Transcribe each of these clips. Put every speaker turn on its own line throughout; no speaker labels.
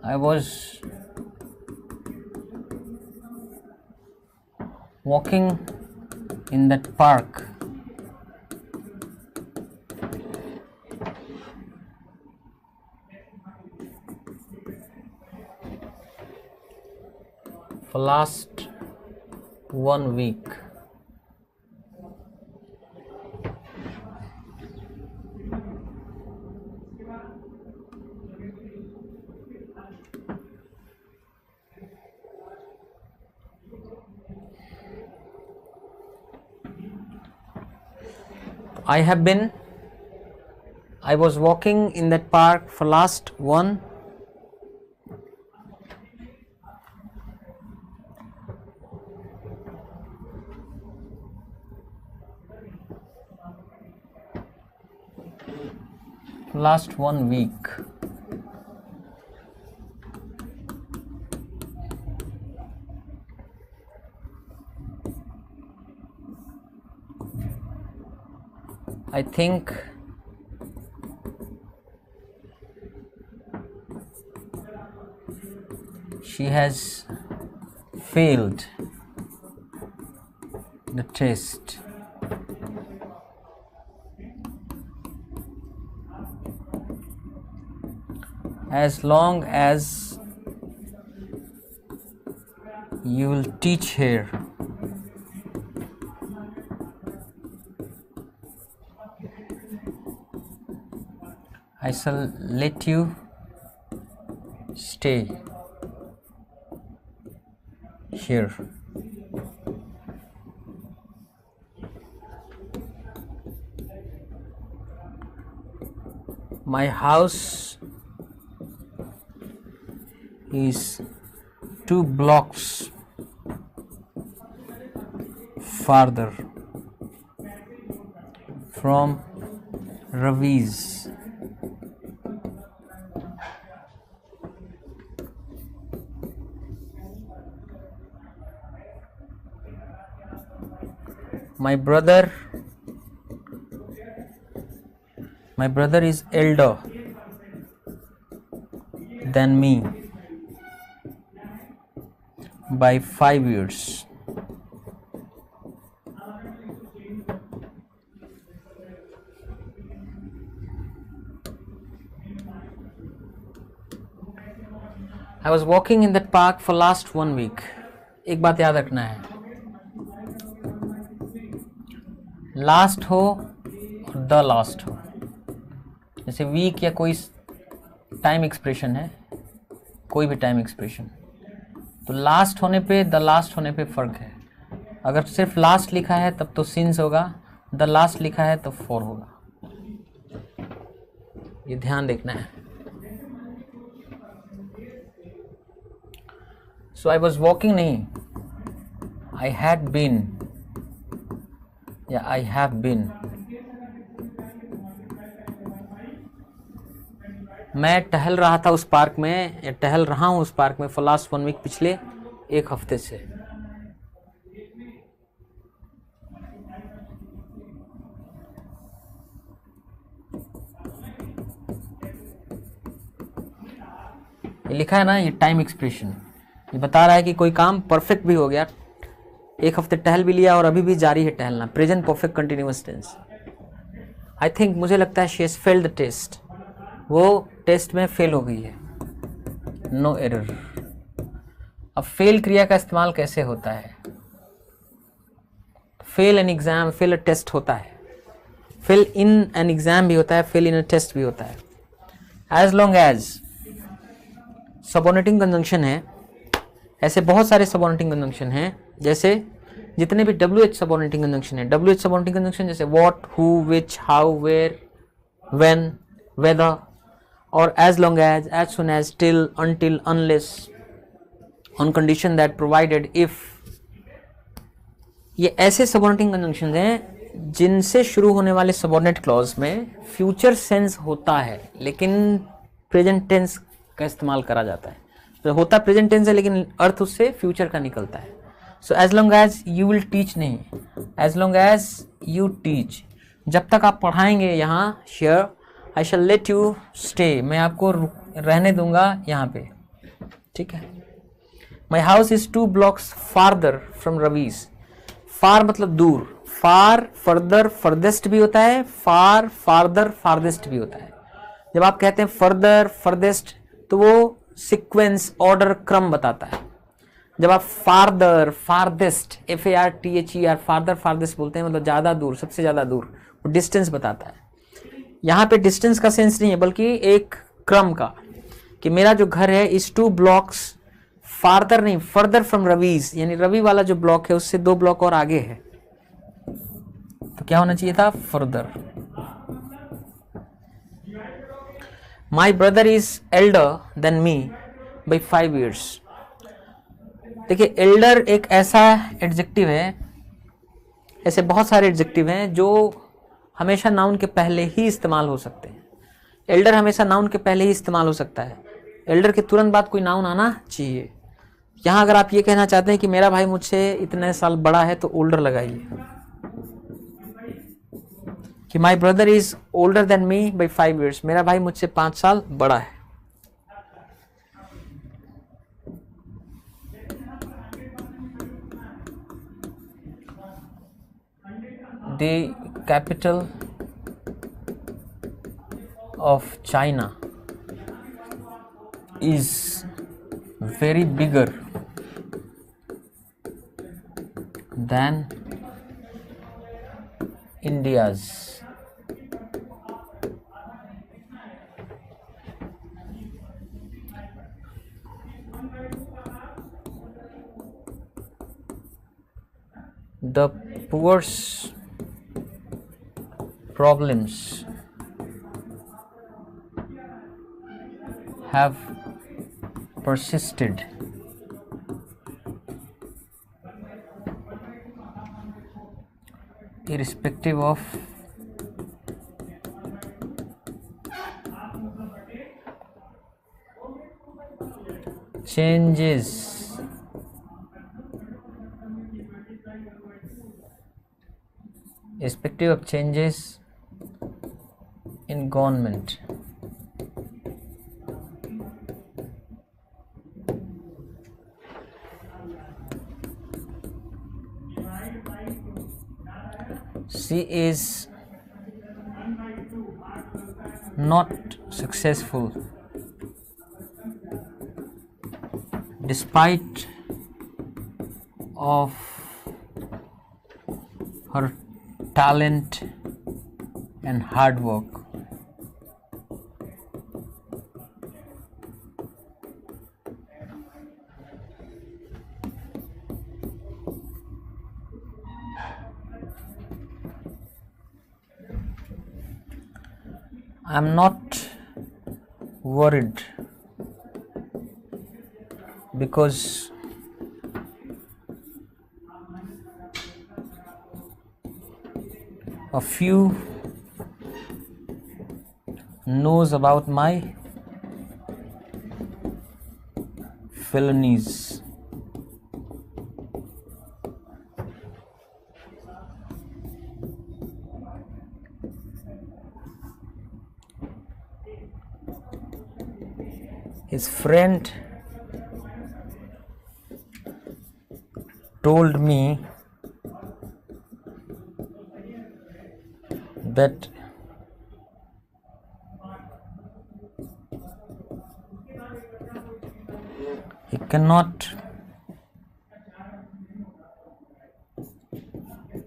I was walking in that park for last 1 week. I was walking in that park for last last 1 week. I think she has failed the test. As long as you will teach her I shall let you stay here. My house is 2 blocks farther from Ravi's. My brother is elder than me by 5 years. I was walking in that park for last 1 week. एक बात याद रखना है, last हो और the last हो. जैसे week या कोई टाइम एक्सप्रेशन है, कोई भी टाइम एक्सप्रेशन, तो लास्ट होने पे द लास्ट होने पे फ़र्क है. अगर सिर्फ लास्ट लिखा है तब तो सिंस होगा, द लास्ट लिखा है तो फॉर होगा. ये ध्यान देखना है. सो आई वॉज वॉकिंग नहीं, आई हैड बीन या आई हैव बीन. मैं टहल रहा था उस पार्क में, या टहल रहा हूँ उस पार्क में फॉर लास्ट 1 वीक, पिछले 1 हफ्ते से. ये लिखा है ना, ये टाइम एक्सप्रेशन, ये बता रहा है कि कोई काम परफेक्ट भी हो गया, 1 हफ्ते टहल भी लिया और अभी भी जारी है टहलना. Present perfect continuous tense. I think, मुझे लगता है she has failed the test, वो टेस्ट में फेल हो गई है. No error. अब फेल क्रिया का इस्तेमाल कैसे होता है? Fail an exam, fail a test होता है. फेल इन एन एग्जाम भी होता है, फेल इन अ टेस्ट भी होता है. As long as subordinating conjunction है, ऐसे बहुत सारे सबऑर्डिनेटिंग कंजंक्शन हैं, जैसे जितने भी WH सबऑर्डिनेटिंग कंजंक्शन है. WH सबऑर्डिनेटिंग कंजंक्शन जैसे what, who, which, how, where, when, whether, और as long as soon as, till, until, unless, on condition that, provided, if. ये ऐसे सबऑर्डिनेटिंग कंजंक्शंस हैं जिनसे शुरू होने वाले सबऑर्डिनेट क्लॉज में फ्यूचर सेंस होता है, लेकिन प्रेजेंट टेंस का इस्तेमाल करा जाता है. तो होता प्रेजेंट टेंस है, लेकिन अर्थ उससे फ्यूचर का निकलता है. So as long as you will teach नहीं, as long as you teach, जब तक आप पढ़ाएंगे यहाँ, share, I shall let you stay, मैं आपको रहने दूंगा यहाँ पे. ठीक है। My house is 2 blocks farther from Ravi's. Far मतलब दूर, फार फर्दर फर्देस्ट भी होता है, फार फार्दर फार्देस्ट भी होता है। जब आप कहते हैं फर्दर फर्देस्ट तो वो सीक्वेंस ऑर्डर क्रम बताता है। जब आप farther farthest FARTHER farther farthest बोलते हैं मतलब ज़्यादा दूर, सबसे ज़्यादा दूर, वो डिस्टेंस बताता है। यहाँ पे डिस्टेंस का सेंस नहीं है बल्कि एक क्रम का, कि मेरा जो घर है इस 2 blocks फार्दर नहीं फर्दर फ्रॉम रवीज, यानी रवि वाला जो ब्लॉक है उससे 2 block और आगे है, तो क्या होना चाहिए था further. My brother is Elder than me by 5 years। देखिए एल्डर एक ऐसा एडजेक्टिव है, ऐसे बहुत सारे एडजेक्टिव हैं जो हमेशा नाउन के पहले ही इस्तेमाल हो सकते हैं। एल्डर हमेशा नाउन के पहले ही इस्तेमाल हो सकता है, एल्डर के तुरंत बाद कोई नाउन आना चाहिए। यहाँ अगर आप ये कहना चाहते हैं कि मेरा भाई मुझसे इतने साल बड़ा है तो ओल्डर लगाइए, कि my brother is older than me by 5 years, मेरा भाई मुझसे 5 साल बड़ा है। The capital of China is very bigger than India's. The poor's problems have persisted irrespective of changes in government. She is not successful despite of her talent and hard work. I am not worried because a few knows about my felonies. His friend told me that he cannot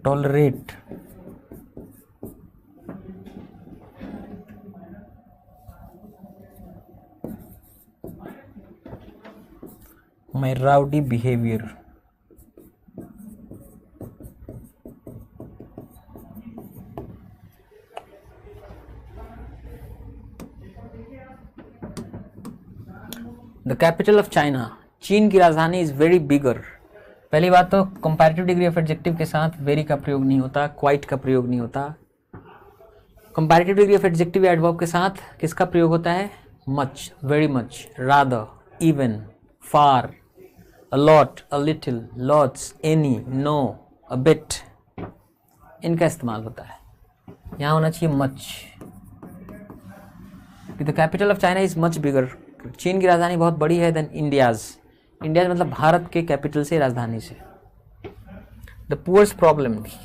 tolerate my rowdy behavior. The capital of China, चीन की राजधानी is very bigger। पहली बात तो comparative degree of adjective के साथ very का प्रयोग नहीं होता, क्वाइट का प्रयोग नहीं होता। कंपैरेटिव डिग्री ऑफ एडजेक्टिव या एडवर्ब के साथ किसका प्रयोग होता है? Much, very much, rather, even, far, a lot, a little, lots, any, no, a bit, इनका इस्तेमाल होता है। यहाँ होना चाहिए much। The capital of China is much bigger। चीन की राजधानी बहुत बड़ी है देन इंडियाज। इंडियाज मतलब भारत के कैपिटल से, राजधानी से। The poor's problems,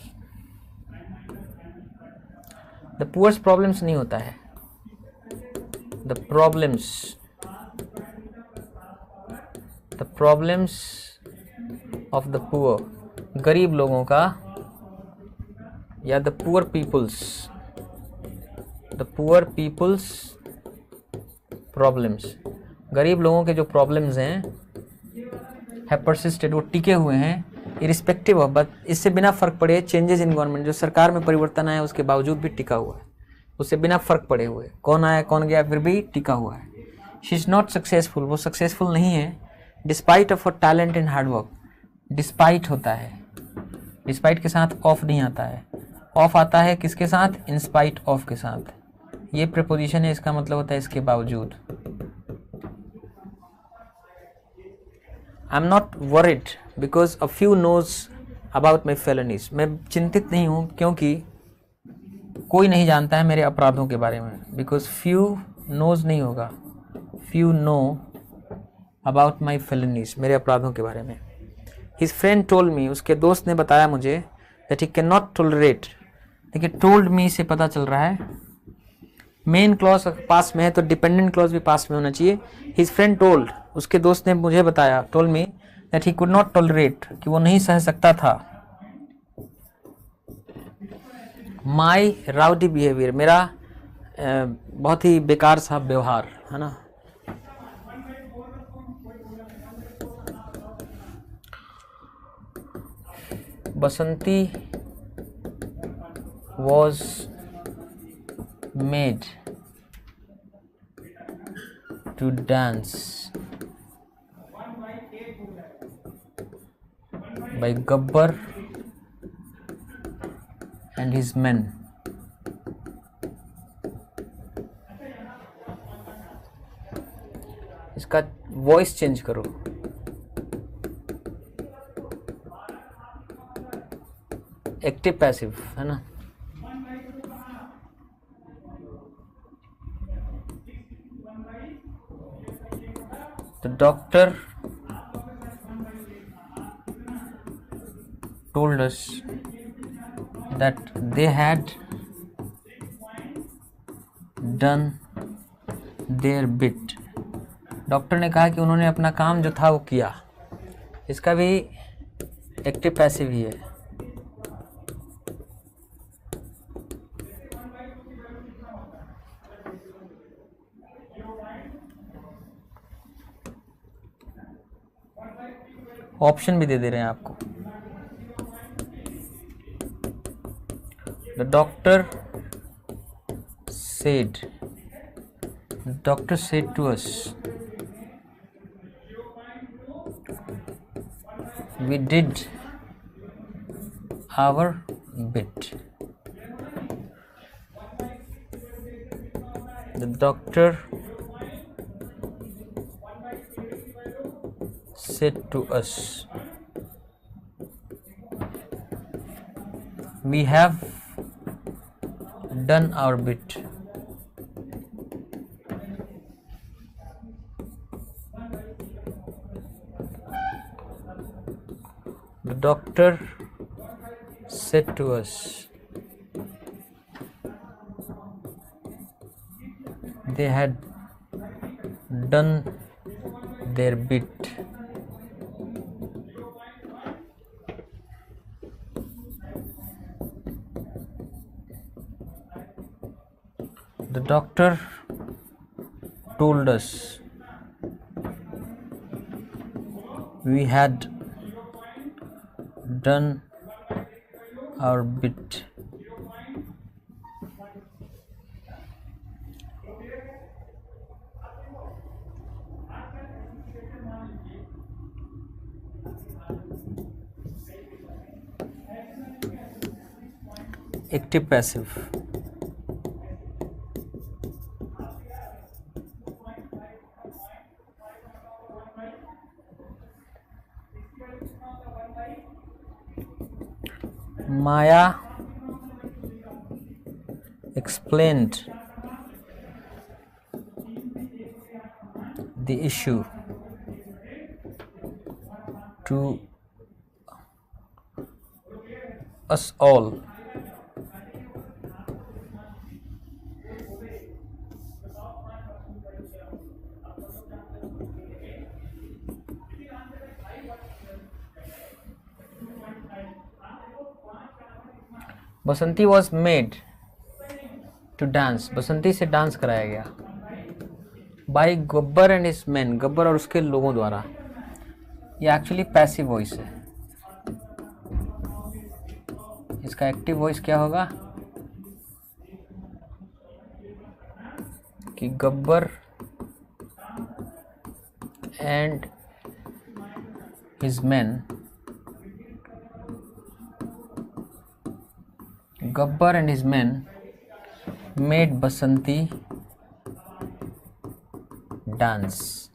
the poor's problems नहीं होता है, the problems of the poor, गरीब लोगों का, या द पुअर पीपल्स प्रॉब्लम्स, गरीब लोगों के जो प्रॉब्लम्स हैं, हैव परसिस्टेड, वो टिके हुए हैं, इरिस्पेक्टिव ऑफ, बट इससे बिना फर्क पड़े चेंजेस इन गवर्नमेंट, जो सरकार में परिवर्तन आया उसके बावजूद भी टिका हुआ है, उससे बिना फर्क पड़े हुए, कौन आया कौन गया फिर भी टिका हुआ है। शी इज़ नॉट सक्सेसफुल, वो सक्सेसफुल नहीं है, despite of a talent and hard work, despite होता है, डिस्पाइट के साथ ऑफ नहीं आता है, ऑफ आता है किसके साथ, इंस्पाइट ऑफ के साथ, ये प्रीपोजिशन है, इसका मतलब होता है इसके बावजूद। I am not worried because a few knows about my felonies, मैं चिंतित नहीं हूँ क्योंकि कोई नहीं जानता है मेरे अपराधों के बारे में, बिकॉज फ्यू नोज नहीं होगा, फ्यू नो अबाउट माई फेलनीज, मेरे अपराधों के बारे में। हिज फ्रेंड टोल्ड मी, उसके दोस्त ने बताया मुझे, that he can not tolerate, देखिए टोल्ड मी से पता चल रहा है, मेन क्लॉज पास में है तो डिपेंडेंट क्लॉज भी पास में होना चाहिए। हिज फ्रेंड टोल्ड, उसके दोस्त ने मुझे बताया, told me that he could not tolerate, कि वो नहीं सह सकता था, माई राउडी बिहेवियर, मेरा बहुत ही बेकार सा व्यवहार, है ना। बसंती was made to dance by Gabbar and his men. इसका वॉइस चेंज करो, एक्टिव पैसिव, है ना। The doctor told us that they had done their bit. Doctor ने कहा कि उन्होंने अपना काम जो था वो किया, इसका भी एक्टिव पैसिव ही है। ऑप्शन भी दे रहे हैं आपको। The doctor said to us, we did our bit. The doctor said to us, we have done our bit. The doctor said to us, they had done their bit. The doctor told us we had done our bit. Active passive. Maya explained the issue to us all. Basanti was made to dance, Basanti से dance कराया गया by Gabbar and his man, Gabbar और उसके लोगों द्वारा। ये actually passive voice है, इसका एक्टिव वॉइस क्या होगा कि Gabbar and his man, Gabbar and his man made Basanti dance.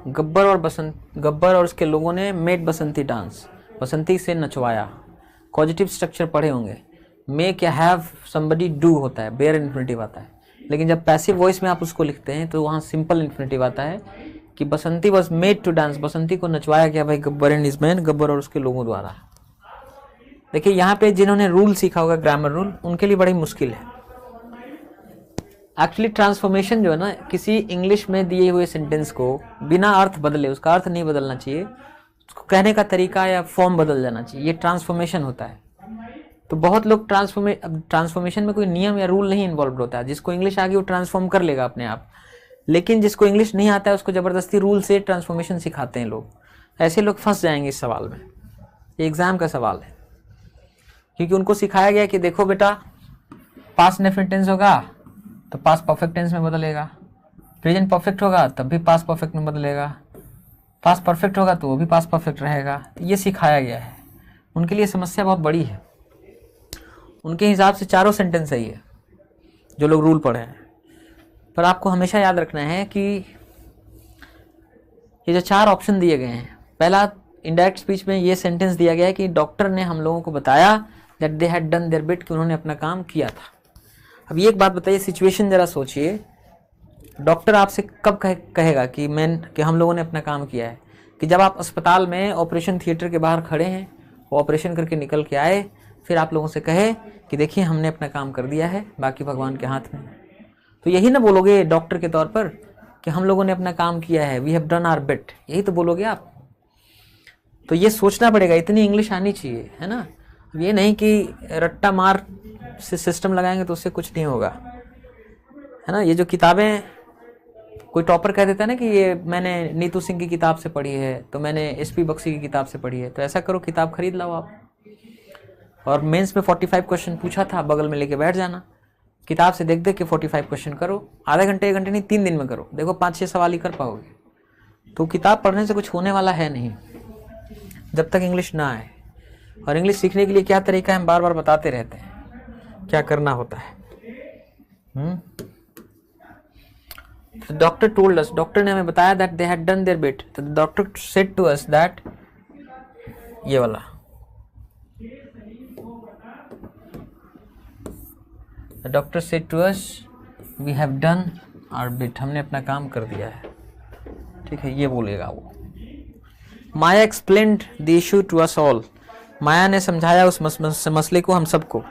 Gabbar और उसके लोगों ने मेड बसंती डांस, बसंती से नचवाया। पॉजिटिव स्ट्रक्चर पढ़े होंगे, मेक या हैव समबडी डू होता है, बेयर इन्फिनिटिव आता है, लेकिन जब पैसिव वॉइस में आप उसको लिखते हैं तो वहाँ सिंपल इन्फिनिटिव आता है कि बसंती वॉज मेड टू डांस, बसंती को नचवाया गया भाई Gabbar and his man, Gabbar और उसके लोगों द्वारा। देखिए यहाँ पे जिन्होंने रूल सीखा होगा, ग्रामर रूल, उनके लिए बड़ी मुश्किल है। एक्चुअली ट्रांसफॉर्मेशन जो है ना, किसी इंग्लिश में दिए हुए सेंटेंस को बिना अर्थ बदले, उसका अर्थ नहीं बदलना चाहिए, उसको कहने का तरीका या फॉर्म बदल जाना चाहिए, ये ट्रांसफॉर्मेशन होता है। तो बहुत लोग ट्रांसफॉर्मेशन में कोई नियम या रूल नहीं इन्वॉल्व होता है, जिसको इंग्लिश आ गई वो ट्रांसफॉर्म कर लेगा अपने आप, लेकिन जिसको इंग्लिश नहीं आता है उसको ज़बरदस्ती रूल से ट्रांसफॉर्मेशन सिखाते हैं लोग। ऐसे लोग फंस जाएंगे इस सवाल में, ये एग्ज़ाम का सवाल है, क्योंकि उनको सिखाया गया कि देखो बेटा पास्ट इंडेफिनिट टेंस होगा तो पास्ट परफेक्ट टेंस में बदलेगा, प्रेजेंट परफेक्ट होगा तब भी पास्ट परफेक्ट में बदलेगा, पास्ट परफेक्ट होगा तो वो भी पास्ट परफेक्ट रहेगा, तो ये सिखाया गया है। उनके लिए समस्या बहुत बड़ी है, उनके हिसाब से चारों सेंटेंस सही है जो लोग रूल पढ़े हैं। पर आपको हमेशा याद रखना है कि ये जो चार ऑप्शन दिए गए हैं, पहला इनडायरेक्ट स्पीच में ये सेंटेंस दिया गया है कि डॉक्टर ने हम लोगों को बताया that they had done their bit, कि उन्होंने अपना काम किया था। अब ये एक बात बताइए, सिचुएशन जरा सोचिए, डॉक्टर आपसे कब कहेगा कि हम लोगों ने अपना काम किया है? कि जब आप अस्पताल में ऑपरेशन थिएटर के बाहर खड़े हैं, वो ऑपरेशन करके निकल के आए, फिर आप लोगों से कहे कि देखिए हमने अपना काम कर दिया है, बाकी भगवान के हाथ में। तो यही ना बोलोगे डॉक्टर के तौर पर कि हम लोगों ने अपना काम किया है, we have done our bit, यही तो बोलोगे आप। तो ये सोचना पड़ेगा, इतनी इंग्लिश आनी चाहिए, है ना। ये नहीं कि रट्टा मार से सिस्टम लगाएंगे तो उससे कुछ नहीं होगा, है ना। ये जो किताबें कोई टॉपर कह देता है ना कि ये मैंने नीतू सिंह की किताब से पढ़ी है, तो मैंने एसपी बख्शी की किताब से पढ़ी है, तो ऐसा करो किताब खरीद लाओ आप, और मेंस में 45 क्वेश्चन पूछा था, बगल में लेके बैठ जाना, किताब से देख देख के 45 क्वेश्चन करो, आधे घंटे 1 घंटे नहीं 3 दिन में करो, देखो 5-6 सवाल ही कर पाओगे। तो किताब पढ़ने से कुछ होने वाला है नहीं जब तक इंग्लिश ना आए। और इंग्लिश सीखने के लिए क्या तरीका है, हम बार बार बताते रहते हैं क्या करना होता है। डॉक्टर टोल्ड अस, डॉक्टर ने हमें बताया that they had done their bit, तो doctor said to us that, ये वाला, the doctor said to us we have done our bit, हमने अपना काम कर दिया है, ठीक है, ये बोलेगा वो। Maya explained the issue to us all, Maya ने समझाया उस मसले को हम सबको।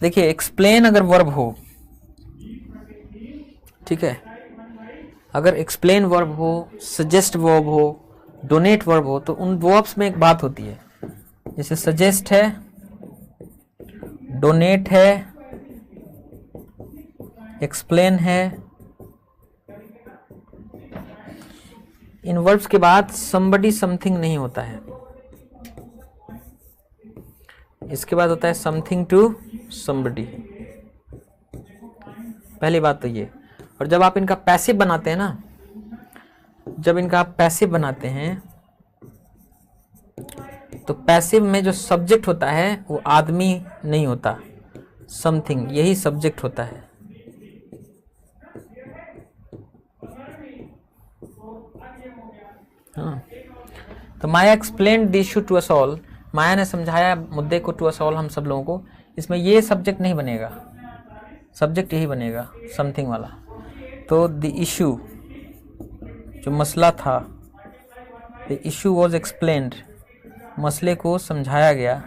देखिए एक्सप्लेन अगर वर्ब हो, ठीक है, अगर एक्सप्लेन वर्ब हो, सजेस्ट वर्ब हो, डोनेट वर्ब हो, तो उन वर्ब्स में एक बात होती है, जैसे सजेस्ट है, डोनेट है, एक्सप्लेन है, इन वर्ब्स के बाद somebody समथिंग नहीं होता है, इसके बाद होता है समथिंग टू somebody, पहली बात तो ये। और जब आप इनका पैसिव बनाते हैं ना, जब इनका आप पैसिव बनाते हैं तो पैसिव में जो सब्जेक्ट होता है वो आदमी नहीं होता, समथिंग, यही सब्जेक्ट होता है। हाँ, तो Maya explain the issue to us all, Maya ने समझाया मुद्दे को टू अस ऑल, हम सब लोगों को। इसमें ये सब्जेक्ट नहीं बनेगा, सब्जेक्ट यही बनेगा समथिंग वाला। तो द इशू, जो मसला था, द इशू वॉज एक्सप्लेन्ड, मसले को समझाया गया,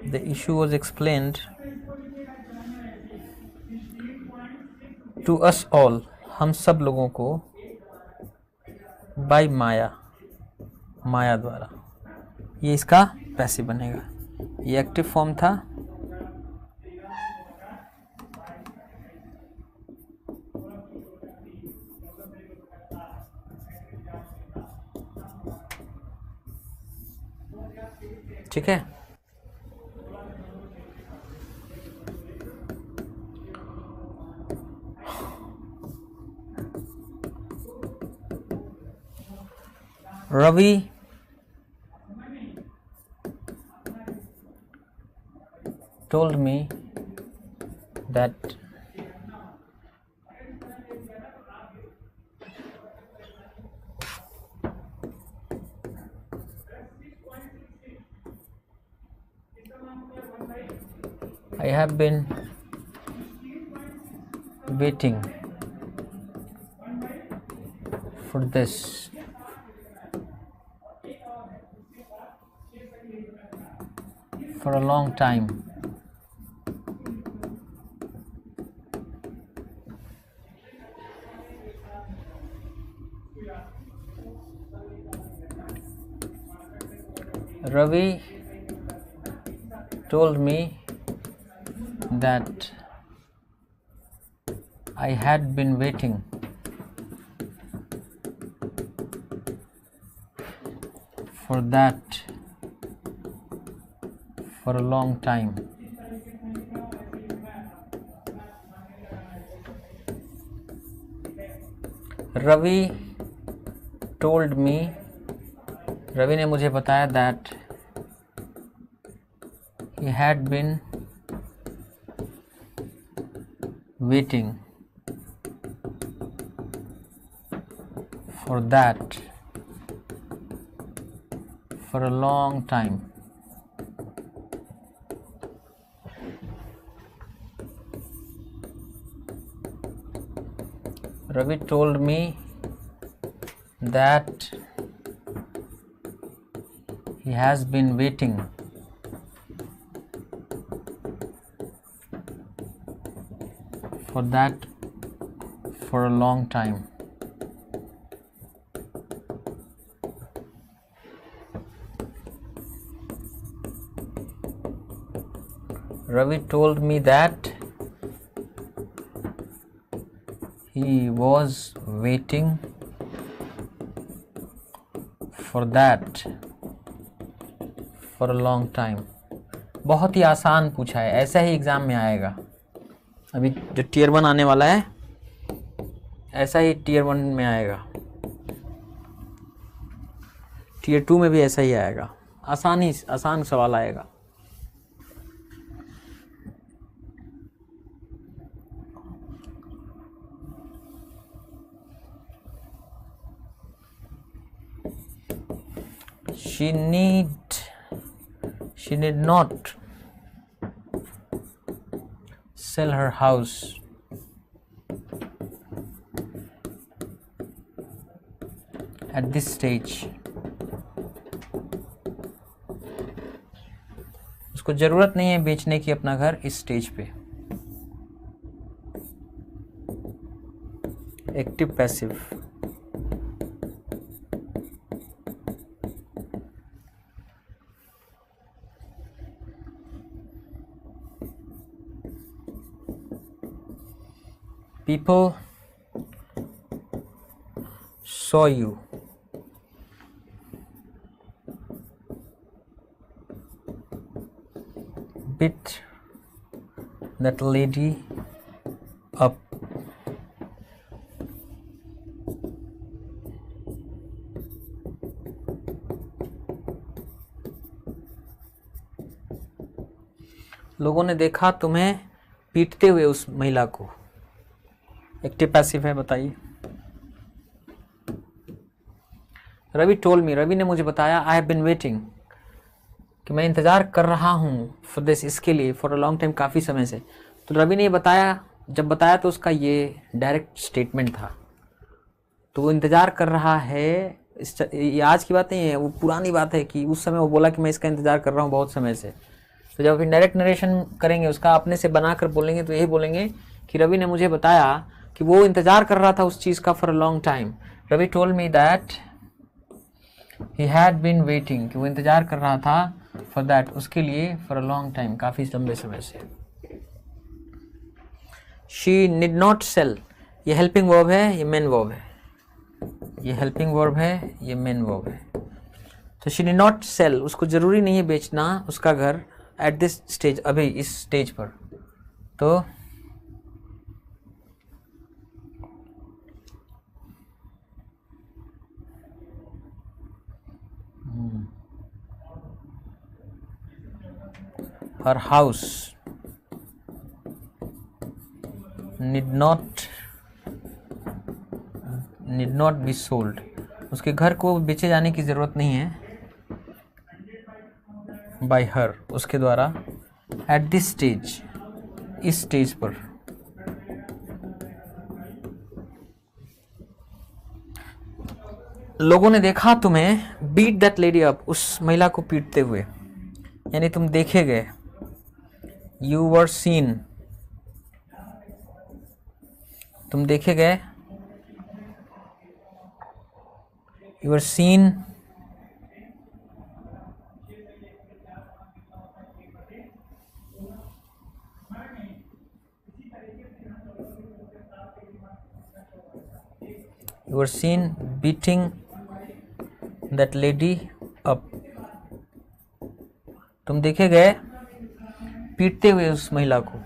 the issue was explained to us all, हम सब लोगों को, बाय माया, माया द्वारा। ये इसका पैसिव बनेगा। ये एक्टिव फॉर्म था, ठीक है। Ravi told me that I have been waiting for this for a long time. Ravi told me that I had been waiting for that for a long time. Ravi told me, Ravi ने मुझे बताया that he had been waiting for that for a long time. Ravi told me that he has been waiting for that for a long time. Ravi told me that he was waiting for that for a long time. बहुत ही आसान पूछा है, ऐसा ही exam में आएगा। अभी जो tier 1 आने वाला है ऐसा ही टीयर 1 में आएगा, टीयर 2 में भी ऐसा ही आएगा। आसान सवाल आएगा। She need not sell her house at this stage. उसको जरूरत नहीं है बेचने की अपना घर इस स्टेज पे। Active passive. People saw you. Beat that lady up. लोगों ने देखा तुम्हें पीटते हुए उस महिला को। एक्टिव पैसिव है, बताइए। रवि टोल्ड मी, रवि ने मुझे बताया, आई हैव बीन वेटिंग, कि मैं इंतज़ार कर रहा हूँ फॉर दिस, इसके लिए, फॉर अ लॉन्ग टाइम, काफ़ी समय से। तो रवि ने ये बताया, जब बताया तो उसका ये डायरेक्ट स्टेटमेंट था। तो वो इंतज़ार कर रहा है, ये आज की बात नहीं है, वो पुरानी बात है कि उस समय वो बोला कि मैं इसका इंतज़ार कर रहा हूँ बहुत समय से। तो जब इनडायरेक्ट नरेशन करेंगे, उसका अपने से बना कर बोलेंगे, तो यही बोलेंगे कि रवि ने मुझे बताया कि वो इंतज़ार कर रहा था उस चीज़ का for a long time. Ravi told me that he had been waiting, कि वो इंतज़ार कर रहा था फॉर दैट, उसके लिए, फॉर अ लॉन्ग टाइम, काफ़ी लंबे समय से। शी निड नॉट सेल, ये हेल्पिंग वर्ब है, ये मेन वर्ब है, ये हेल्पिंग वर्ब है, ये मेन वर्ब है। तो शी डिड नॉट सेल, उसको ज़रूरी नहीं है बेचना उसका घर एट दिस स्टेज, अभी इस स्टेज पर। तो her house need not be sold, उसके घर को बेचे जाने की ज़रूरत नहीं है by her, उसके द्वारा, at this stage, इस स्टेज पर। लोगों ने देखा तुम्हें beat that lady up, उस महिला को पीटते हुए, यानी तुम देखे गए, you were seen, तुम देखे गए, you were seen beating that lady up, तुम देखे गए पीटते हुए उस महिला को।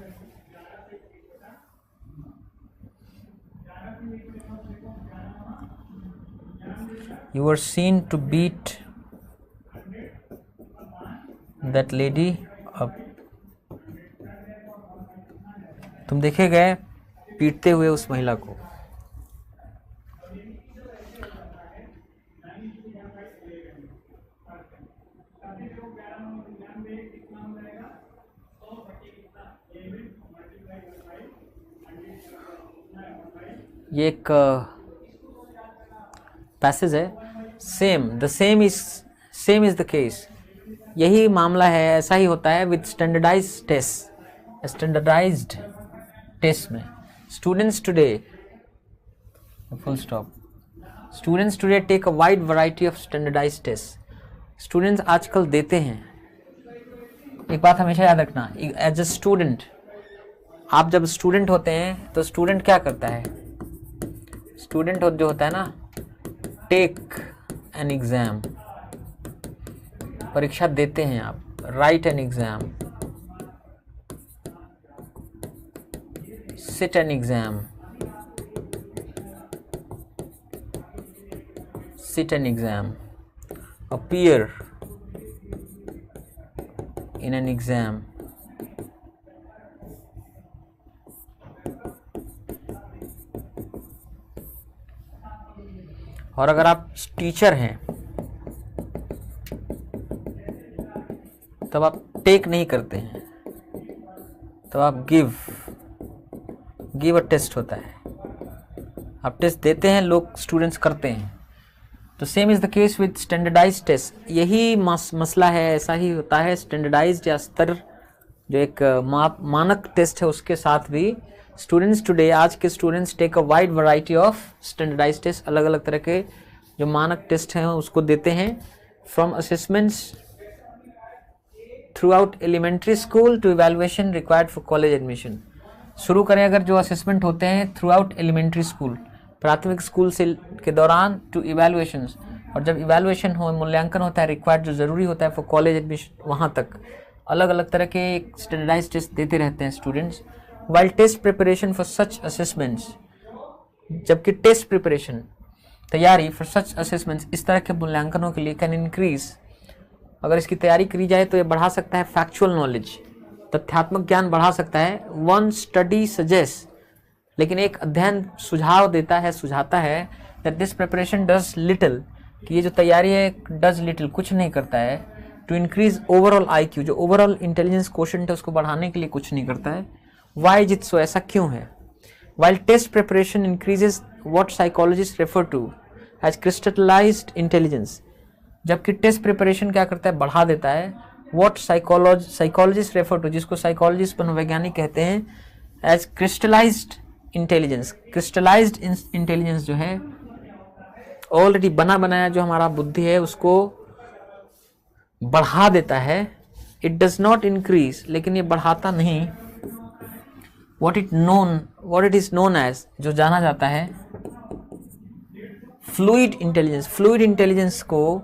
You were seen to beat that lady up, तुम देखे गए पीटते हुए उस महिला को। ये एक पैसेज है, सेम इज द केस, यही मामला है, ऐसा ही होता है विद स्टैंडर्डाइज्ड टेस्ट में। Students today, full stop, students today take a wide variety of standardised test, students आजकल देते हैं। एक बात हमेशा याद रखना, एज अ स्टूडेंट, आप जब स्टूडेंट होते हैं तो स्टूडेंट क्या करता है, स्टूडेंट जो होता है ना, टेक एन एग्जाम, परीक्षा देते हैं आप, write an exam, sit an exam, appear in an exam, और अगर आप टीचर हैं तब आप टेक नहीं करते हैं, तब आप गिव अ टेस्ट होता है, आप टेस्ट देते हैं, लोग स्टूडेंट्स करते हैं। तो same is the case with standardised test, यही मसला है, ऐसा ही होता है। स्टैंडर्डाइज्ड या स्तर, जो एक मानक टेस्ट है, उसके साथ भी स्टूडेंट्स टुडे, आज के students take a wide variety of standardised test, अलग अलग तरह के जो मानक टेस्ट हैं उसको देते हैं। From assessments throughout elementary school to evaluation required for college admission. शुरू करें अगर जो असेसमेंट होते हैं थ्रू आउट एलिमेंट्री स्कूल, प्राथमिक स्कूल से के दौरान, टू इवैल्यूएशन, और जब इवैल्यूएशन हो, मूल्यांकन होता है, रिक्वायर्ड जो ज़रूरी होता है फॉर कॉलेज एडमिशन, वहाँ तक अलग अलग तरह के स्टैंडर्डाइज्ड टेस्ट देते रहते हैं students. While test preparation for such assessments, जबकि टेस्ट प्रिपरेशन, तैयारी फॉर सच असेसमेंट्स, इस तरह के मूल्यांकनों के लिए, कैन इंक्रीज, अगर इसकी तैयारी करी जाए तो ये बढ़ा सकता है फैक्चुअल नॉलेज, तथ्यात्मक ज्ञान बढ़ा सकता है। वन स्टडी सजेस्ट, लेकिन एक अध्ययन सुझाव देता है, सुझाता है, that this preparation does little, कि ये जो तैयारी है डज लिटिल, कुछ नहीं करता है, टू इंक्रीज ओवरऑल IQ, जो ओवरऑल इंटेलिजेंस क्वोशेंट है उसको बढ़ाने के लिए कुछ नहीं करता है। वाई इज इट सो, ऐसा क्यों है? While test preparation increases what psychologist refer to as crystallized intelligence, जबकि टेस्ट प्रिपरेशन क्या करता है, बढ़ा देता है व्हाट साइकोलॉजिस्ट रेफर टू, जिसको साइकोलॉजिस्ट मनोवैज्ञानिक कहते हैं as crystallized intelligence. Crystallized intelligence जो है ऑलरेडी बना बनाया जो हमारा बुद्धि है उसको बढ़ा देता है। इट डज नॉट इंक्रीज, लेकिन ये बढ़ाता नहीं what it is known as, जो जाना जाता है फ्लूइड इंटेलिजेंस। फ्लूइड इंटेलिजेंस को,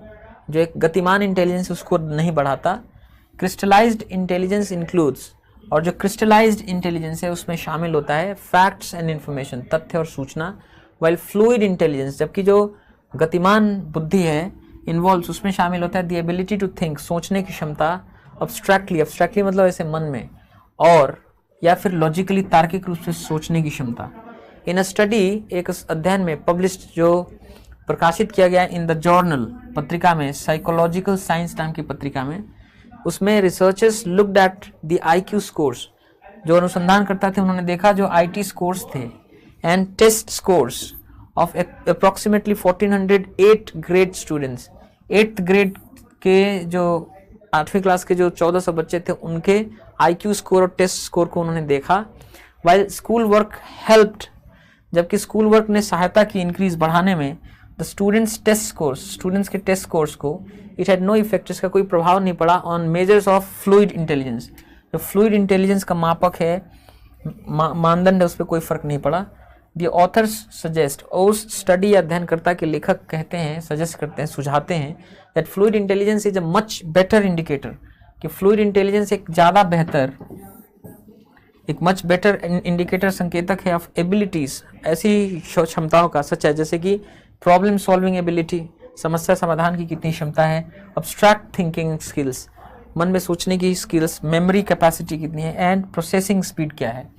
जो एक गतिमान इंटेलिजेंस उसको नहीं बढ़ाता। क्रिस्टलाइज्ड इंटेलिजेंस इंक्लूड्स, और जो क्रिस्टलाइज्ड इंटेलिजेंस है उसमें शामिल होता है फैक्ट्स एंड इंफॉर्मेशन, तथ्य और सूचना। वाइल फ्लूइड इंटेलिजेंस, जबकि जो गतिमान बुद्धि है इन्वॉल्व, उसमें शामिल होता है द एबिलिटी टू थिंक, सोचने की क्षमता, अब्स्ट्रैक्टली मतलब ऐसे मन में, और या फिर लॉजिकली तार्किक रूप से सोचने की क्षमता। इन अ स्टडी, एक अध्ययन में पब्लिश्ड, जो प्रकाशित किया गया इन द जर्नल, पत्रिका में, साइकोलॉजिकल साइंस नाम की पत्रिका में, उसमें researchers looked at the IQ scores, जो अनुसंधान करता थे उन्होंने देखा जो IT स्कोर्स थे and test scores of approximately 1408 grade students. 8th grade के जो 8वीं क्लास के जो 1400 बच्चे थे उनके IQ स्कोर और टेस्ट स्कोर को उन्होंने देखा। वाइल स्कूल वर्क हेल्प्ड, जबकि स्कूल वर्क ने सहायता की इंक्रीज बढ़ाने में, the students test scores, students के टेस्ट स्कोर्स को, इट हैड नो इफेक्ट, इसका कोई प्रभाव नहीं पड़ा on measures of fluid intelligence. जो फ्लूइड इंटेलिजेंस का मापक है, मानदंड है, उस पर कोई फर्क नहीं पड़ा। द ऑथर्स सजेस्ट, उस स्टडी या अध्ययनकर्ता के लेखक कहते हैं, सजेस्ट करते हैं, सुझाते हैं that fluid intelligence is a much better indicator, कि फ्लूइड इंटेलिजेंस एक ज़्यादा बेहतर, एक मच बेटर इंडिकेटर, संकेतक है ऑफ एबिलिटीज, ऐसी क्षमताओं का, सच है जैसे कि प्रॉब्लम सॉल्विंग एबिलिटी, समस्या समाधान की कितनी क्षमता है, अब्स्ट्रैक्ट थिंकिंग स्किल्स, मन में सोचने की स्किल्स, मेमोरी कैपेसिटी कितनी है, एंड प्रोसेसिंग स्पीड क्या है।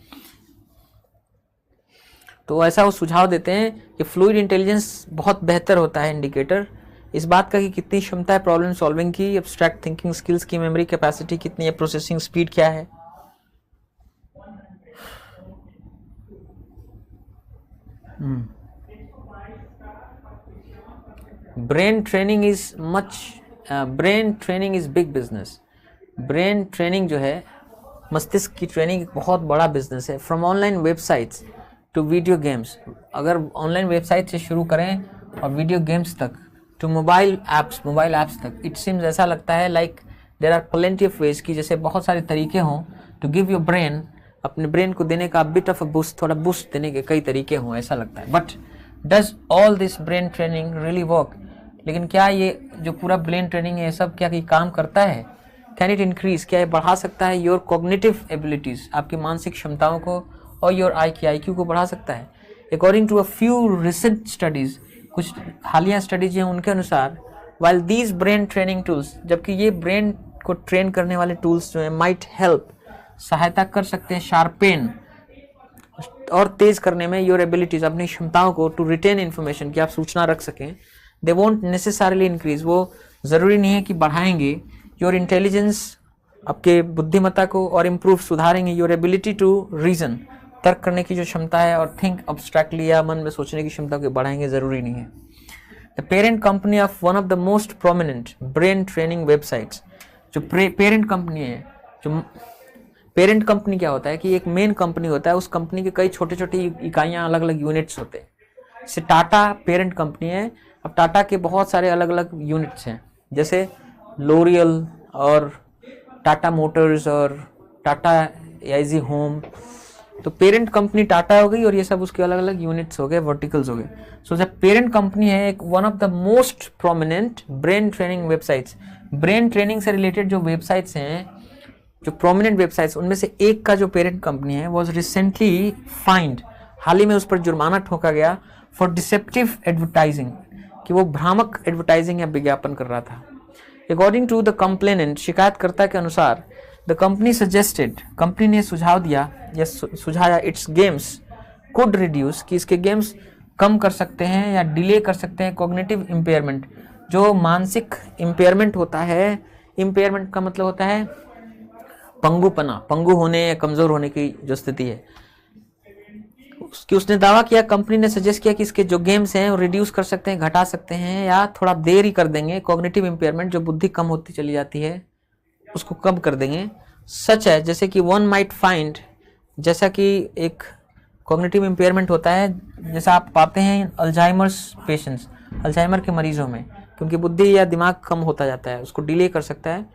तो ऐसा वो सुझाव देते हैं कि फ्लूइड इंटेलिजेंस बहुत बेहतर होता है इंडिकेटर इस बात का कि कितनी क्षमता है प्रॉब्लम सॉल्विंग की, एब्स्ट्रैक्ट थिंकिंग स्किल्स की, मेमोरी कैपेसिटी कितनी है, प्रोसेसिंग स्पीड क्या है। Brain training is big business. Brain training जो है, मस्तिष्क की ट्रेनिंग एक बहुत बड़ा बिजनेस है। From online websites to video games, अगर ऑनलाइन वेबसाइट से शुरू करें और वीडियो गेम्स तक, टू मोबाइल ऐप्स तक, इट सीम्स, ऐसा लगता है like there are plenty of ways, की जैसे बहुत सारे तरीके हों टू गिव योर ब्रेन, अपने ब्रेन को देने का बिट ऑफ अ बूस्ट, थोड़ा बूस्ट देने के कई तरीके हों, ऐसा लगता है। But does all this brain training really work? लेकिन क्या ये जो पूरा ब्रेन ट्रेनिंग है ये सब क्या काम करता है? कैन इट इंक्रीज, क्या ये बढ़ा सकता है योर कॉग्निटिव एबिलिटीज, आपकी मानसिक क्षमताओं को, और योर IQ को बढ़ा सकता है? According to a few recent studies, कुछ हालिया स्टडीज हैं, उनके अनुसार while these brain training tools, जबकि ये ब्रेन को ट्रेन करने वाले टूल्स जो है माइट हेल्प, सहायता कर सकते हैं, शार्पेन, और तेज करने में योर एबिलिटीज, अपनी क्षमताओं को, टू रिटेन इन्फॉर्मेशन, कि आप सूचना रख सकें। दे वोंट नेसेसरली इंक्रीज, वो ज़रूरी नहीं है कि बढ़ाएंगे योर इंटेलिजेंस, आपके बुद्धिमत्ता को, और इम्प्रूव, सुधारेंगे योर एबिलिटी टू रीजन, तर्क करने की जो क्षमता है, और थिंक अब्स्ट्रैक्टली, या मन में सोचने की क्षमता को बढ़ाएंगे, ज़रूरी नहीं है। The parent company of one of the most prominent brain training websites, जो पेरेंट कंपनी है, जो पेरेंट कंपनी क्या होता है कि एक मेन कंपनी होता है, उस कंपनी के कई छोटे छोटे इकाइयाँ, अलग अलग यूनिट्स होते हैं। जैसे टाटा पेरेंट कंपनी है, अब टाटा के बहुत सारे अलग अलग यूनिट्स हैं, जैसे लोरियल और टाटा मोटर्स और टाटा AIG होम। तो पेरेंट कंपनी टाटा हो गई, और ये सब उसके अलग अलग यूनिट्स हो गए, वर्टिकल्स हो गए। सो जब पेरेंट कंपनी है एक one of the most prominent brain training websites, brain training से रिलेटेड जो वेबसाइट्स हैं, जो प्रोमिनेंट वेबसाइट्स, उनमें से एक का जो पेरेंट कंपनी है वॉज रिसेंटली फाइंड, हाल ही में उस पर जुर्माना ठोका गया फॉर डिसेप्टिव एडवर्टाइजिंग, कि वो भ्रामक एडवर्टाइजिंग या विज्ञापन कर रहा था। अकॉर्डिंग टू द कंप्लेनेंट, शिकायतकर्ता के अनुसार, द कंपनी सजेस्टेड, कंपनी ने सुझाव दिया या सुझाया, इट्स गेम्स कुड रिड्यूस, कि इसके गेम्स कम कर सकते हैं या डिले कर सकते हैं कॉग्निटिव इम्पेयरमेंट, जो मानसिक इम्पेयरमेंट होता है इम्पेयरमेंट का मतलब होता है पंगुपना, पंगु होने या कमजोर होने की जो स्थिति है उसकी। उसने दावा किया, कंपनी ने सजेस्ट किया कि इसके जो गेम्स हैं वो रिड्यूस कर सकते हैं, घटा सकते हैं या थोड़ा देर ही कर देंगे। कॉग्निटिव इम्पेयरमेंट, जो बुद्धि कम होती चली जाती है उसको कम कर देंगे। सच है जैसे कि वन माइट फाइंड, जैसा कि एक कॉग्निटिव इम्पेयरमेंट होता है जैसा आप पाते हैं अल्जाइमर्स पेशेंट्स, अल्जाइमर के मरीजों में, क्योंकि बुद्धि या दिमाग कम होता जाता है, उसको डिले कर सकता है,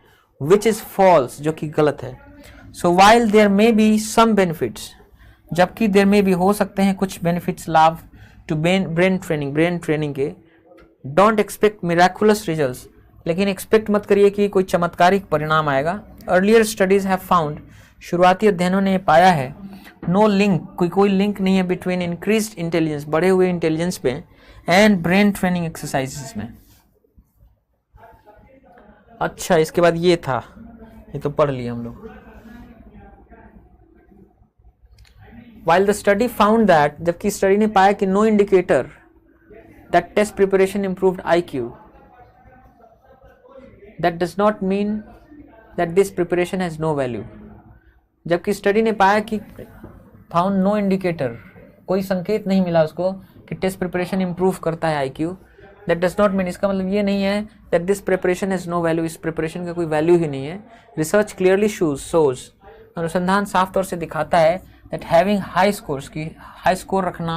विच इज फॉल्स, जो कि गलत है। So while there may be some benefits, जबकि देयर में भी हो सकते हैं कुछ बेनिफिट्स, लाभ टू ब्रेन ट्रेनिंग के, डोंट एक्सपेक्ट मिराकुलस रिजल्ट्स, लेकिन एक्सपेक्ट मत करिए कि कोई चमत्कारिक परिणाम आएगा। अर्लियर स्टडीज हैव फाउंड, शुरुआती अध्ययनों ने पाया है, नो लिंक, कोई लिंक नहीं है बिटवीन इंक्रीज्ड इंटेलिजेंस, बढ़े हुए इंटेलिजेंस पे, एंड ब्रेन ट्रेनिंग एक्सरसाइजेस में। अच्छा, इसके बाद ये था, ये तो पढ़ लिया हम लोग। While the study found that, जबकि स्टडी ने पाया कि no indicator that test preparation improved IQ, that does not mean that this preparation has no value। जबकि स्टडी ने पाया कि found no indicator, कोई संकेत नहीं मिला उसको कि टेस्ट प्रिपरेशन इंप्रूव करता है IQ, that does not mean, इसका मतलब ये नहीं है that this preparation has no value, इस प्रिपरेशन का कोई वैल्यू ही नहीं है। रिसर्च क्लियरली shows, अनुसंधान साफ तौर से दिखाता है that having high scores, की high score रखना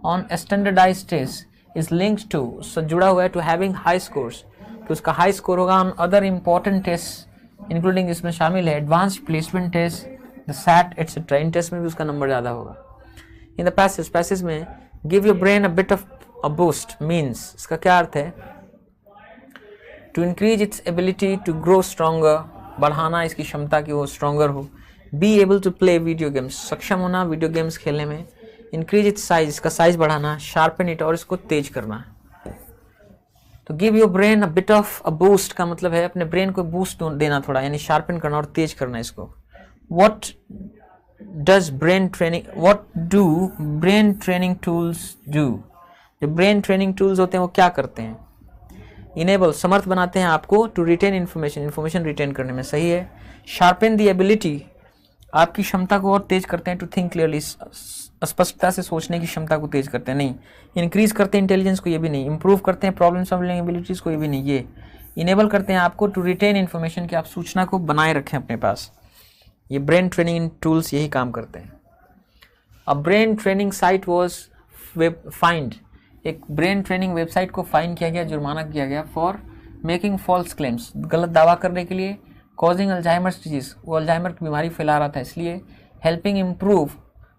on a standardized test is linked to, जुड़ा हुआ है to having high scores, कि उसका high score होगा on other important tests including, इसमें शामिल है advanced placement test, the SAT etc। इन टेस्ट में भी उसका नंबर ज़्यादा होगा। in the passage में give your brain a bit of a boost means, इसका क्या अर्थ है, to increase its ability to grow stronger, बढ़ाना इसकी क्षमता की वो stronger हो, be able to play video games, सक्षम होना वीडियो गेम्स खेलने में, increase its size, इसका साइज बढ़ाना, sharpen it, और इसको तेज करना। तो give your brain a bit of a boost का मतलब है अपने ब्रेन को बूस्ट देना थोड़ा, यानी शार्पन करना और तेज करना इसको। what do brain training tools do, जो ब्रेन ट्रेनिंग टूल्स होते हैं वो क्या करते हैं, इनेबल, समर्थ बनाते हैं आपको, टू रिटेन इन्फॉर्मेशन रिटेन करने में, सही है। शार्पन दी एबिलिटी, आपकी क्षमता को और तेज करते हैं, टू थिंक क्लियरली, स्पष्टता से सोचने की क्षमता को तेज करते हैं, नहीं। इंक्रीज करते हैं इंटेलिजेंस को, ये भी नहीं। इंप्रूव करते हैं प्रॉब्लम सॉल्विंग एबिलिटीज को, ये भी नहीं। ये इनेबल करते हैं आपको टू रिटेन इन्फॉर्मेशन, कि आप सूचना को बनाए रखें अपने पास। ये ब्रेन ट्रेनिंग टूल्स यही काम करते हैं। A brain training site was find, एक ब्रेन ट्रेनिंग वेबसाइट को फाइन किया गया, जुर्माना किया गया, फॉर मेकिंग फॉल्स क्लेम्स, गलत दावा करने के लिए, कॉजिंग अल्जाइमर्स डिजीज, वो अल्जाइमर की बीमारी फैला रहा था इसलिए, हेल्पिंग इम्प्रूव,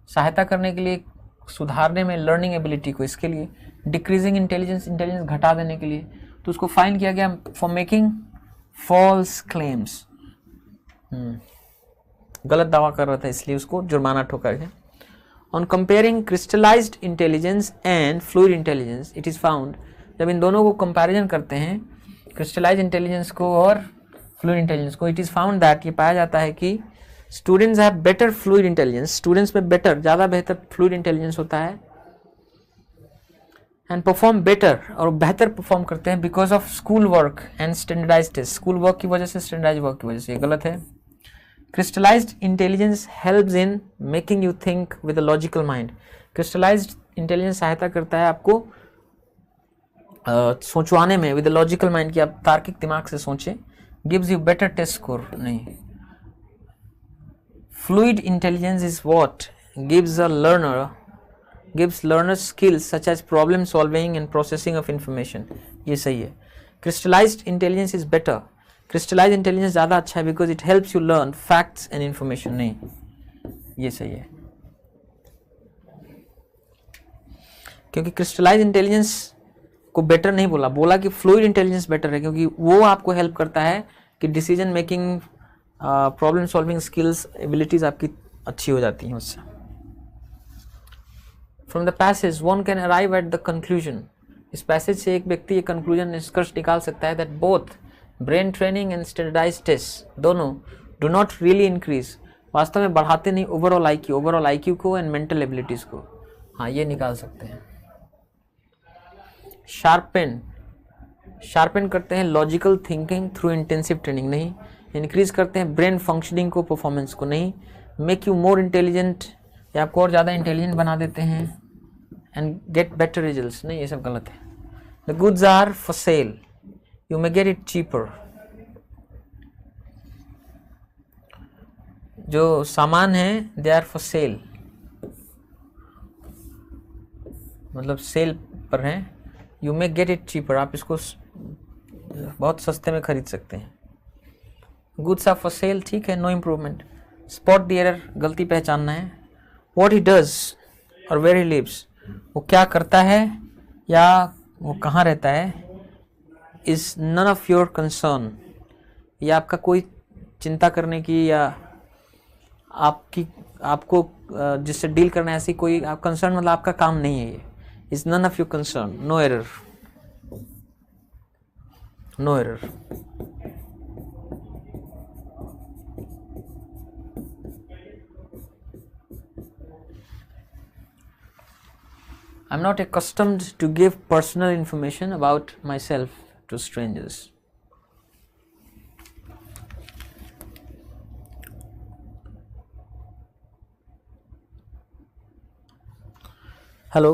सहायता करने के लिए, सुधारने में लर्निंग एबिलिटी को, इसके लिए, डिक्रीजिंग इंटेलिजेंस घटा देने के लिए, तो उसको फाइन किया गया फॉर मेकिंग फॉल्स क्लेम्स, गलत दावा कर रहा था इसलिए उसको जुर्माना ठोका गया। On comparing crystallised intelligence and fluid intelligence, it is found, जब इन दोनों को कंपैरिजन करते हैं, क्रिस्टलाइज इंटेलिजेंस को और फ्लूइड इंटेलिजेंस को, इट इज़ फाउंड दैट, ये पाया जाता है कि students have better fluid intelligence, students में ज़्यादा बेहतर फ्लूइड इंटेलिजेंस होता है, एंड परफॉर्म बेटर, और बेहतर परफॉर्म करते हैं, because of school work and standardized test, school work की वजह से, स्टैंडर्डाइज्ड वर्क की वजह से, ये गलत है। Crystallised intelligence helps in making you think with a logical mind, crystallised intelligence सहायता करता है आपको सोचवाने में, विद अ लॉजिकल माइंड, कि आप तार्किक दिमाग से सोचें। Gives you better test score, नहीं। Fluid intelligence is what gives learners skills such as problem solving and processing of information, ये सही है। crystallized intelligence is better, crystallized intelligence ज़्यादा अच्छा है, because it helps you learn facts and information, नहीं, ये सही है। क्योंकि crystallized intelligence को बेटर नहीं बोला कि फ्लूइड इंटेलिजेंस बेटर है, क्योंकि वो आपको हेल्प करता है कि decision making, problem solving skills, abilities आपकी अच्छी हो जाती हैं उससे। From the passage one can arrive at the conclusion, इस पैसेज से एक व्यक्ति ये कंक्लूजन, निष्कर्ष निकाल सकता है, that both brain training and standardized test, दोनों डू नॉट रियली इंक्रीज, वास्तव में बढ़ाते नहीं ओवरऑल आईक्यू को एंड मेंटल एबिलिटीज को। हाँ, ये निकाल सकते हैं। शार्पन करते हैं logical thinking through intensive training, नहीं। इंक्रीज करते हैं ब्रेन फंक्शनिंग को, परफॉर्मेंस को, नहीं। मेक यू मोर इंटेलिजेंट, या आपको और ज़्यादा इंटेलिजेंट बना देते हैं, एंड गेट बेटर रिजल्ट्स, नहीं, ये सब गलत है। The goods are for sale, you may get it cheaper. जो सामान है दे आर फॉर सेल, मतलब सेल पर हैं। You may get it cheaper, आप इसको बहुत सस्ते में खरीद सकते हैं। गुड्स आर फॉर सेल, ठीक है, no improvement. Spot the error, गलती पहचानना है। व्हाट ही डज और वेयर ही लिव्स, वो क्या करता है या वो कहाँ रहता है, is none of your concern, ये आपका कोई चिंता करने की या आपको जिससे डील करना है ऐसी कोई कंसर्न, मतलब आपका काम नहीं है ये। Is none of your concern, no error, no error. I'm not accustomed to give personal information about myself to strangers. Hello,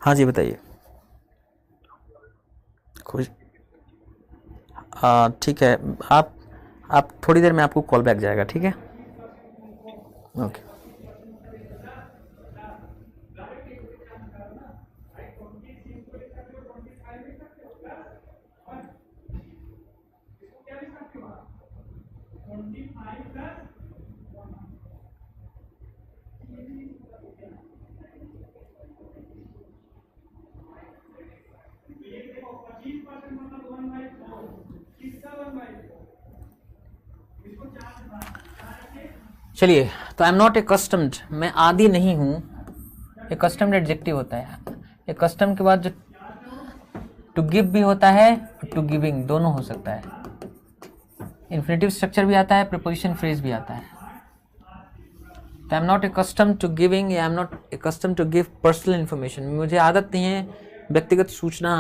हाँ जी बताइए। खुश, ठीक है, आप थोड़ी देर में आपको कॉल बैक जाएगा, ठीक है, ओके। चलिए, तो आई एम नॉट एकस्टम्ड, मैं आदी नहीं हूँ। एकस्टम्ड एडजेक्टिव होता है। एकस्टम के बाद जो टू गिव भी होता है, टू गिविंग दोनों हो सकता है। इन्फिनेटिव स्ट्रक्चर भी आता है, प्रीपोजिशन फ्रेज भी आता है। तो I am not accustomed to giving, I am not accustomed to give personal information, मुझे आदत नहीं है व्यक्तिगत सूचना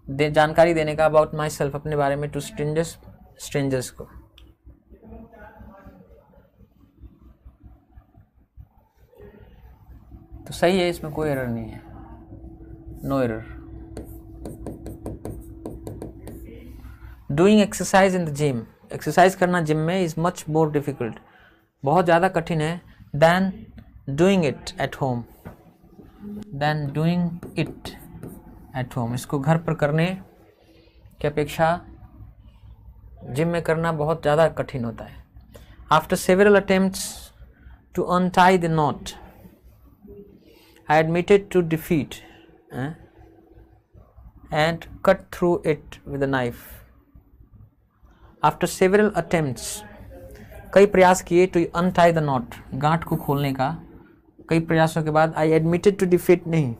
जानकारी देने का, अबाउट माई सेल्फ, अपने बारे में, टू स्ट्रेंजर्स को। तो सही है, इसमें कोई एरर नहीं है, no error. Doing exercise in the gym, exercise करना जिम में इज मच मोर डिफिकल्ट, बहुत ज़्यादा कठिन है, than doing it at home, than doing it at home, इसको घर पर करने की अपेक्षा जिम में करना बहुत ज़्यादा कठिन होता है। After several attempts to untie the knot, I admitted to defeat and cut through it with a knife. After several attempts, कई प्रयास किए to untie the knot, गांठ को खोलने का, कई प्रयासों के बाद I admitted to defeat नहीं,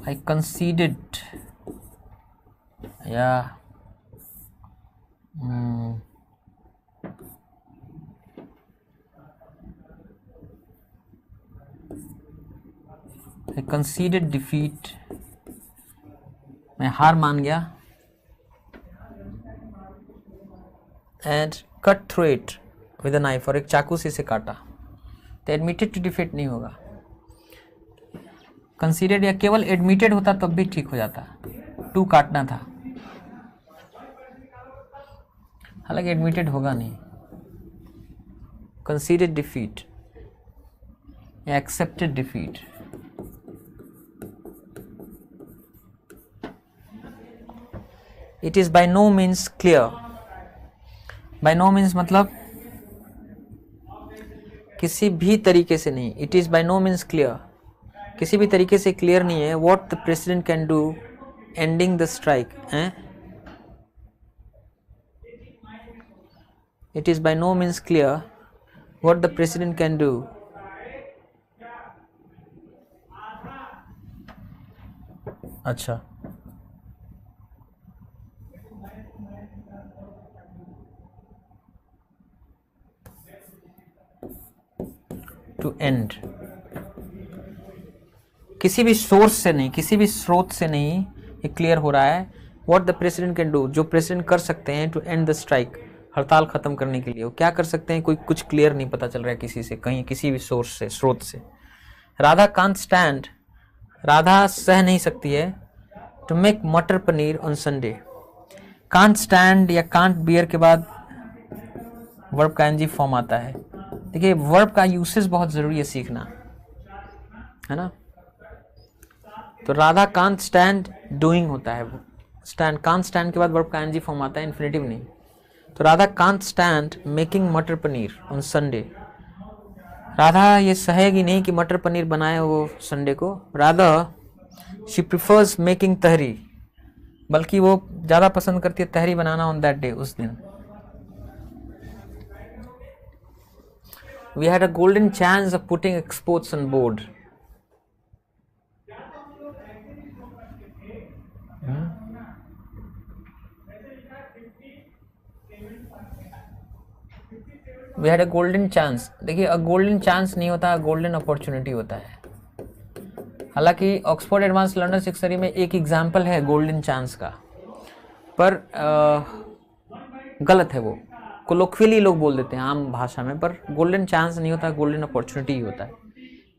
I conceded या I conceded defeat, मैं हार मान गया, and cut through it with a knife, और एक चाकू से इसे काटा। तो admitted to defeat नहीं होगा, conceded या केवल admitted होता तब भी ठीक हो जाता, to काटना था, हालांकि admitted होगा नहीं। conceded defeat या accepted defeat, it is by no means clear, by no means मतलब किसी भी तरीके से नहीं, it is by no means clear, किसी भी तरीके से क्लियर नहीं है what the president can do ending the strike, it is by no means clear what the president can do, अच्छा, to end, किसी भी सोर्स से नहीं, किसी भी स्रोत से नहीं ये क्लियर हो रहा है। What the president can do, जो प्रेसिडेंट कर सकते हैं टू एंड द स्ट्राइक, हड़ताल खत्म करने के लिए वो क्या कर सकते हैं, कोई कुछ क्लियर नहीं पता चल रहा है किसी से, कहीं किसी भी सोर्स से, स्रोत से। राधा कांट स्टैंड, राधा सह नहीं सकती है टू मेक मटर paneer on Sunday. Can't stand या कांट बियर के बाद वर्ब का एनजी फॉर्म आता है। देखिए वर्ब का यूसेज बहुत जरूरी है सीखना, है ना। तो राधा कांट स्टैंड डूइंग होता है, वो स्टैंड, कांट स्टैंड के बाद वर्ब का एनजी फॉर्म आता है, इन्फिनेटिव नहीं। तो राधा कांट स्टैंड मेकिंग मटर पनीर ऑन संडे। राधा ये सहेगी नहीं कि मटर पनीर बनाए वो संडे को। राधा शी प्रिफर्स मेकिंग तहरी, बल्कि वो ज़्यादा पसंद करती है तहरी बनाना ऑन दैट डे, उस दिन। We had a golden chance of putting exports on board. We had a golden chance. देखिए a golden chance नहीं होता, golden opportunity होता है। हालांकि ऑक्सफोर्ड एडवांस लर्नर डिक्शनरी में एक एग्जाम्पल है गोल्डन चांस का, पर गलत है वो, कोलोक्वियली लोग बोल देते हैं आम भाषा में, पर गोल्डन चांस नहीं होता, गोल्डन अपॉर्चुनिटी ही होता है।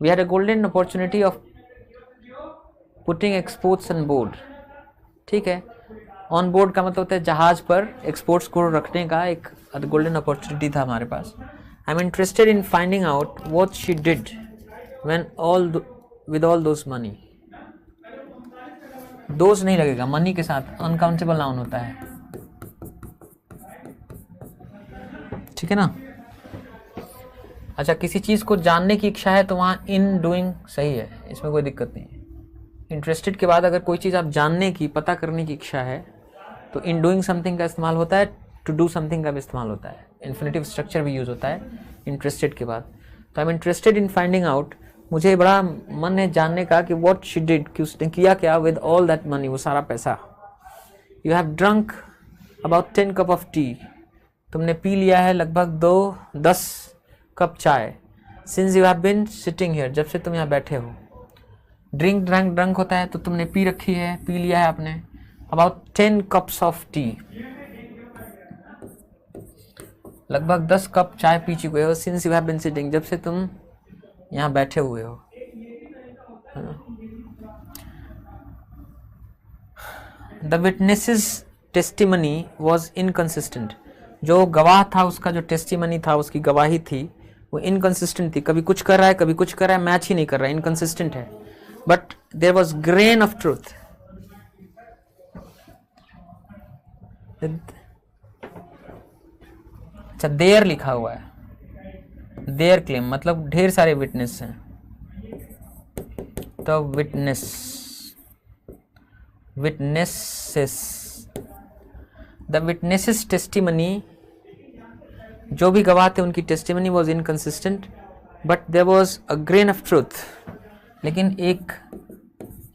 We had a golden opportunity of putting exports on board. ठीक है, ऑन बोर्ड का मतलब होता है जहाज पर एक्सपोर्ट्स को रखने का एक गोल्डन अपॉर्चुनिटी था हमारे पास। I am interested in finding out what she did when all with all those money. Those नहीं लगेगा, मनी के साथ अनकाउंटेबल नाउन होता है, ठीक है ना। अच्छा, किसी चीज़ को जानने की इच्छा है तो वहाँ इन डूइंग सही है, इसमें कोई दिक्कत नहीं है। इंटरेस्टेड के बाद अगर कोई चीज़ आप जानने की, पता करने की इच्छा है तो इन डूइंग समथिंग का इस्तेमाल होता है, टू डू समथिंग का भी इस्तेमाल होता है, इन्फिनेटिव स्ट्रक्चर भी यूज़ होता है इंटरेस्टेड के बाद। तो I am interested in finding out, मुझे बड़ा मन है जानने का कि व्हाट शी डिड, कि उसने किया क्या विद ऑल दैट मनी, वो सारा पैसा। You have drunk about 10 cup of tea, तुमने पी लिया है लगभग 10 कप चाय। Since you have been sitting here, जब से तुम यहाँ बैठे हो। ड्रिंक ड्रंक ड्रंक होता है तो तुमने पी रखी है, पी लिया है आपने। अबाउट 10 कप्स ऑफ टी, लगभग 10 कप चाय पी चुके हो। Since you have been sitting, जब से तुम यहाँ बैठे हुए हो। The witnesses testimony was inconsistent, जो गवाह था उसका जो टेस्टिमनी था, उसकी गवाही थी, वो इनकंसिस्टेंट थी, कभी कुछ कर रहा है कभी कुछ कर रहा है, मैच ही नहीं कर रहा है, इनकंसिस्टेंट है। But there was grain of truth, अच्छा देयर लिखा हुआ है, देयर क्लेम मतलब ढेर सारे विटनेस हैं, तो विटनेसेस, द विटनेसेस टेस्टिमनी, जो भी गवाह थे उनकी testimony was inconsistent, but there was a grain of truth, लेकिन एक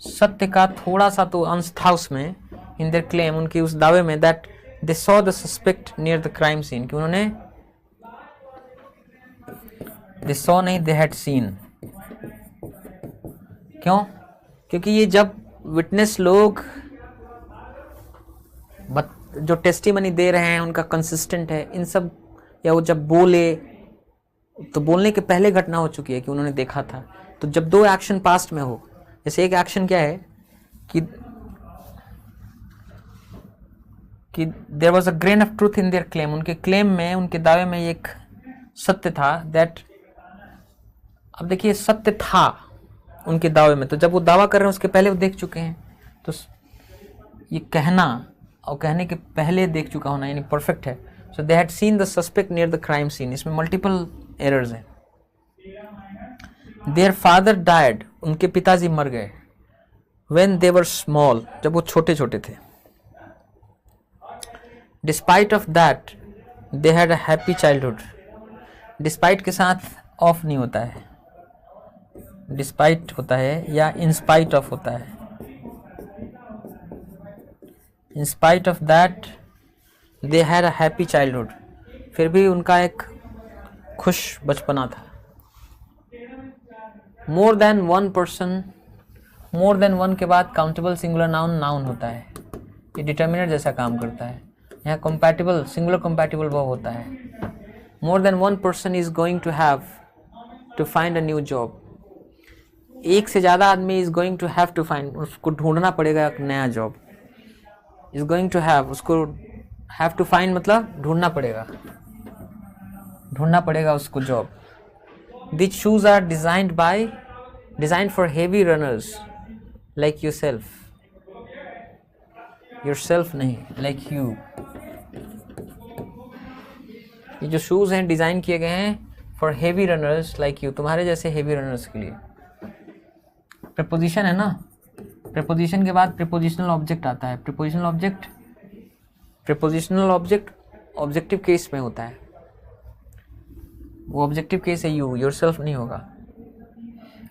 सत्य का थोड़ा सा तो अंश था उसमें, इन देयर क्लेम, उनकी उस दावे में, that they saw the suspect near the crime scene, कि उन्होंने, दे सॉ नहीं, दे हैड सीन। क्यों? क्योंकि ये जब विटनेस लोग जो टेस्टिमनी दे रहे हैं उनका कंसिस्टेंट है इन सब, या वो जब बोले तो बोलने के पहले घटना हो चुकी है कि उन्होंने देखा था। तो जब दो एक्शन पास्ट में हो, जैसे एक एक्शन क्या है कि there was a grain of truth in their claim, उनके क्लेम में, उनके दावे में एक सत्य था, दैट, अब देखिए सत्य था उनके दावे में, तो जब वो दावा कर रहे हैं उसके पहले वो देख चुके हैं, तो ये कहना और कहने के पहले देख चुका होना यानी परफेक्ट है। So they had seen the suspect near the crime scene, इसमें मल्टीपल एरर्स हैं। देयर फादर डायड, उनके पिताजी मर गए, व्हेन दे वर स्मॉल, जब वो छोटे छोटे थे। Despite of that they had a happy childhood, despite के साथ ऑफ नहीं होता है, डिस्पाइट होता है या इंस्पाइट ऑफ होता है। In spite of that, they had a happy childhood. फिर भी उनका एक खुश बचपना था। More than one person मोर देन वन के बाद काउंटेबल सिंगुलर नाउन नाउन होता है, ये डिटर्मिनर जैसा काम करता है। यहाँ कंपैटिबल सिंगुलर कंपैटिबल वर्ब होता है। More than one person is going to have to find a new job, एक से ज़्यादा आदमी is going to have to find, उसको ढूंढना पड़ेगा एक नया job. Is going to have, उसको हैव टू फाइंड मतलब ढूंढना पड़ेगा उसको job. This shoes are designed for heavy runners like yourself नहीं, लाइक यू। ये जो शूज हैं डिजाइन किए गए हैं for heavy runners like you, तुम्हारे जैसे हेवी रनर्स के लिए। प्रीपोजिशन है ना, प्रीपोजिशन के बाद प्रीपोजिशनल ऑब्जेक्ट आता है। प्रीपोजिशनल ऑब्जेक्ट ऑब्जेक्टिव केस में होता है, वो ऑब्जेक्टिव केस है यू, योरसेल्फ नहीं होगा।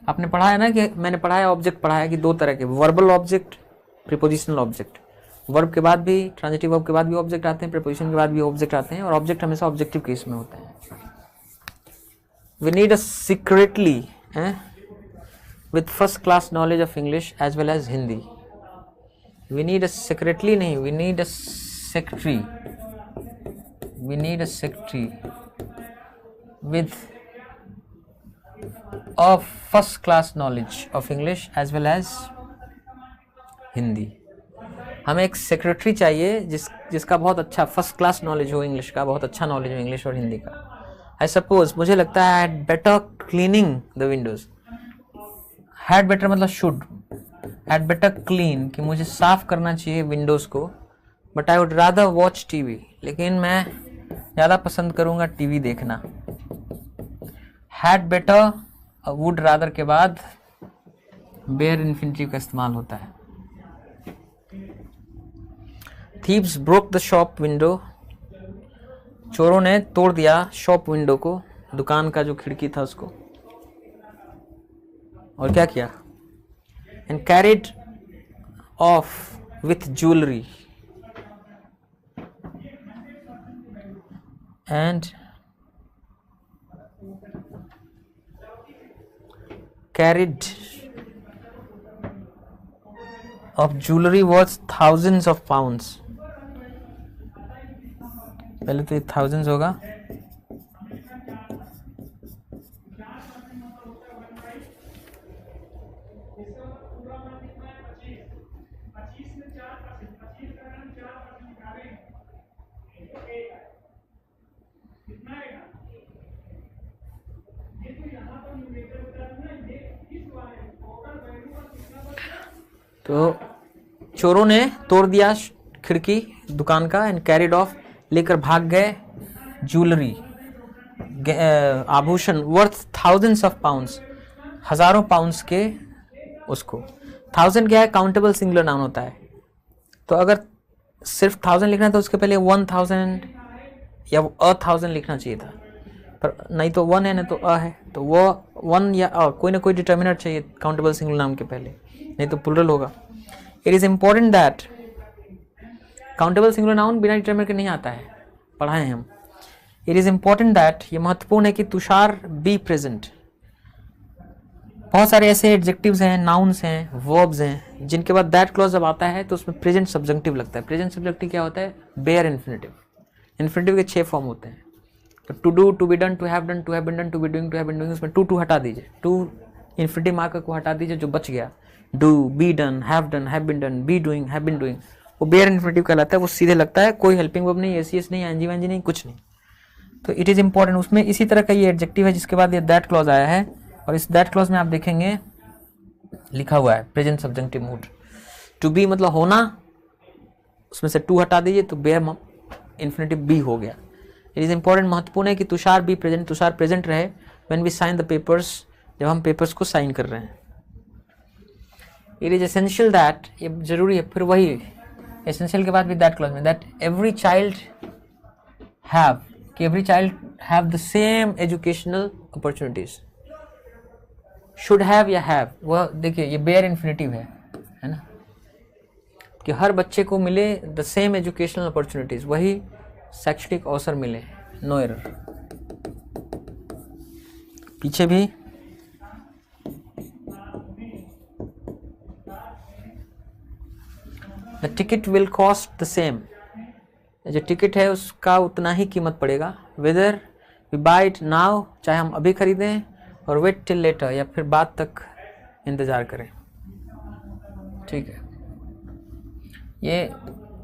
आपने पढ़ा है ना कि मैंने पढ़ाया ऑब्जेक्ट पढ़ाया कि दो तरह के, verbal object, prepositional object. Verb के बाद भी, ट्रांजिटिव वर्ब के बाद भी ऑब्जेक्ट आते हैं, प्रीपोजिशन के बाद भी ऑब्जेक्ट आते हैं, और ऑब्जेक्ट हमेशा ऑब्जेक्टिव केस में होता है। We need a secretly with first class knowledge of English as well as Hindi. We need a secretly नहीं, we need a secretary. We need a secretary with a first class knowledge of English as well as Hindi. हमें एक secretary चाहिए जिसका बहुत अच्छा first class knowledge हो English का, बहुत अच्छा नॉलेज हो इंग्लिश और हिंदी का। आई सपोज, मुझे लगता है had better cleaning the Windows. Had better मतलब शुड, हैड बेटर क्लीन कि मुझे साफ करना चाहिए विंडोज़ को, but I would rather watch TV, लेकिन मैं ज़्यादा पसंद करूँगा टीवी देखना। हैड बेटर वुड रादर के बाद बेयर इन्फिनिटिव का इस्तेमाल होता है। Thieves broke the shop window, चोरों ने तोड़ दिया शॉप विंडो को, दुकान का जो खिड़की था उसको, और क्या किया, and carried of with jewellery, and carried of jewellery worth thousands of pounds. पहले तो ये थाउजेंड्स होगा, तो चोरों ने तोड़ दिया खिड़की दुकान का, एंड कैरिड ऑफ लेकर भाग गए ज्वेलरी आभूषण वर्थ थाउजेंड्स ऑफ पाउंड्स, हजारों पाउंड्स के उसको। थाउजेंड क्या है, काउंटेबल सिंगुलर नाउन होता है, तो अगर सिर्फ थाउजेंड लिखना है तो उसके पहले 1000 या 1000 लिखना चाहिए था, पर नहीं तो 1 है ना तो है, तो वो 1 या कोई ना कोई डिटर्मिनर चाहिए काउंटेबल सिंगुलर नाउन के पहले, नहीं तो प्लूरल होगा। It is important that, countable singular noun बिना डिटर्मिनर के नहीं आता है, पढ़ाए हैं हम। इट इज़ इम्पोर्टेंट दैट, ये महत्वपूर्ण है कि तुषार बी प्रेजेंट। बहुत सारे ऐसे एडजेक्टिव्स हैं, नाउन्स हैं, वर्ब्स हैं, जिनके बाद दैट क्लॉज जब आता है तो उसमें प्रेजेंट सब्जेक्टिव लगता है। प्रेजेंट सब्जेक्टिव क्या होता है, बेयर इन्फिनिटिव। इन्फिनिटिव के 6 फॉर्म होते हैं, तो to do, to be done, to have done, to have been done, to be doing, to have been doing, उसमें टू हटा दीजिए, टू इन्फिनिटिव मार्कर को हटा दीजिए, जो बच गया do, be done, have been done, be doing, have been doing, वो बेयर इन्फिनिटिव कहलाता है। वो सीधे लगता है, कोई हेल्पिंग वर्ब नहीं, एस नहीं, एनजी वैनजी नहीं, कुछ नहीं। तो इट इज़ इंपॉर्टेंट, उसमें इसी तरह का ये एडजेक्टिव है जिसके बाद ये दैट क्लॉज आया है, और इस दैट क्लॉज में आप देखेंगे लिखा हुआ है present subjunctive mood. To be मतलब होना, उसमें से टू हटा दीजिए तो बेयर इन्फिनिटिव बी हो गया। इट इज़ इंपॉर्टेंट, महत्वपूर्ण है कि Tushar be present, Tushar present रहे when we sign the papers, जब हम पेपर्स को साइन कर रहे हैं। इट इज एसेंशियल दैट, ये जरूरी है, फिर वही एसेंशियल के बाद भी दैट क्लॉज में, दैट एवरी चाइल्ड हैव, कि every child have the same educational opportunities. Should have या हैव, वह देखिए ये बेयर इन्फिनिटिव है ना, कि हर बच्चे को मिले द सेम एजुकेशनल अपॉर्चुनिटीज, वही शैक्षणिक अवसर मिले, नो एरर। पीछे भी the ticket will cost the same, जो टिकट है उसका उतना ही कीमत पड़ेगा। Whether we buy it now, चाहे हम अभी खरीदें, और वेट टिल लेटर, या फिर बाद तक इंतज़ार करें। ठीक है, ये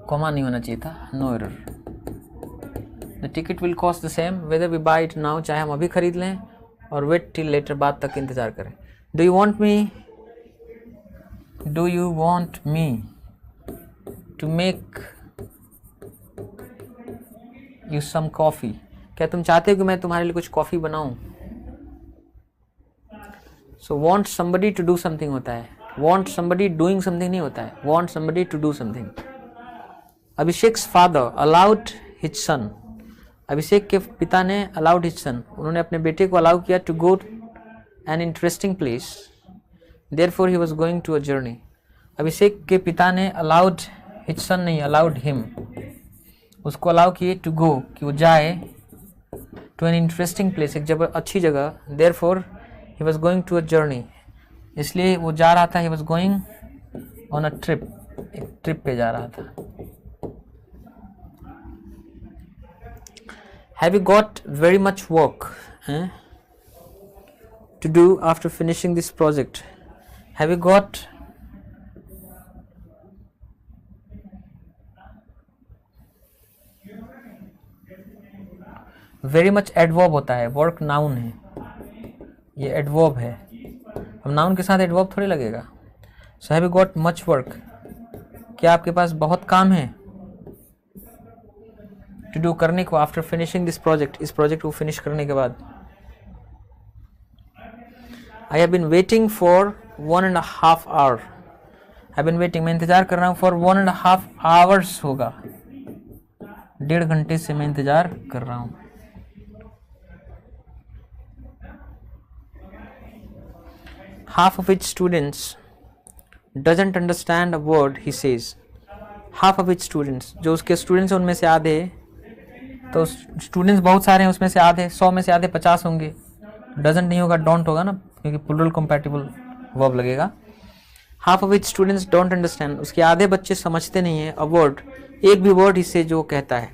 कॉमा नहीं होना चाहिए था, no error. The ticket will cost the same whether we buy it now, चाहे हम अभी खरीद लें, और वेट टिल लेटर, बाद तक इंतज़ार करें। Do you want me to make you some coffee, क्या तुम चाहते हो कि मैं तुम्हारे लिए कुछ कॉफ़ी बनाऊं? So want somebody to do something होता है, वॉन्ट समबडी डूइंग समथिंग नहीं होता है, want somebody to do something. Abhishek's father allowed his son, Abhishek के पिता ने अलाउड हिज सन, उन्होंने अपने बेटे को अलाउ किया to go an interesting place, therefore he was going to a journey. Abhishek के पिता ने अलाउड हिज सन नहीं, अलाउड हिम, उसको अलाउ किए टू गो, कि वो जाए, टू एन इंटरेस्टिंग प्लेस, एक अच्छी जगह, therefore he was going to a journey, इसलिए वो जा रहा था, he was going on a trip, एक ट्रिप पे जा रहा था। Have you got very much work to do after finishing this project? Have you got very much adverb होता है, work noun है, ये adverb है, अब noun के साथ adverb थोड़ी लगेगा। So have you got much work? क्या आपके पास बहुत काम है? To do, करने को, after finishing this project, इस प्रोजेक्ट को फिनिश करने के बाद। I have been waiting for 1.5 hours. I have been waiting, मैं इंतजार कर रहा हूँ, for 1.5 hours होगा, 1.5 घंटे से मैं इंतजार कर रहा हूँ। Half of its students doesn't understand a word he says. Half of its students, जो उसके स्टूडेंट्स हैं उनमें से आधे, तो स्टूडेंट्स बहुत सारे हैं, उसमें से आधे, 100 में से आधे 50 होंगे, डजंट नहीं होगा, डोंट होगा ना, क्योंकि प्लूरल कंपैटिबल वर्ब लगेगा। Half of it students don't understand, उसके आधे बच्चे समझते नहीं है, अ वर्ड, एक भी वर्ड इससे जो कहता है।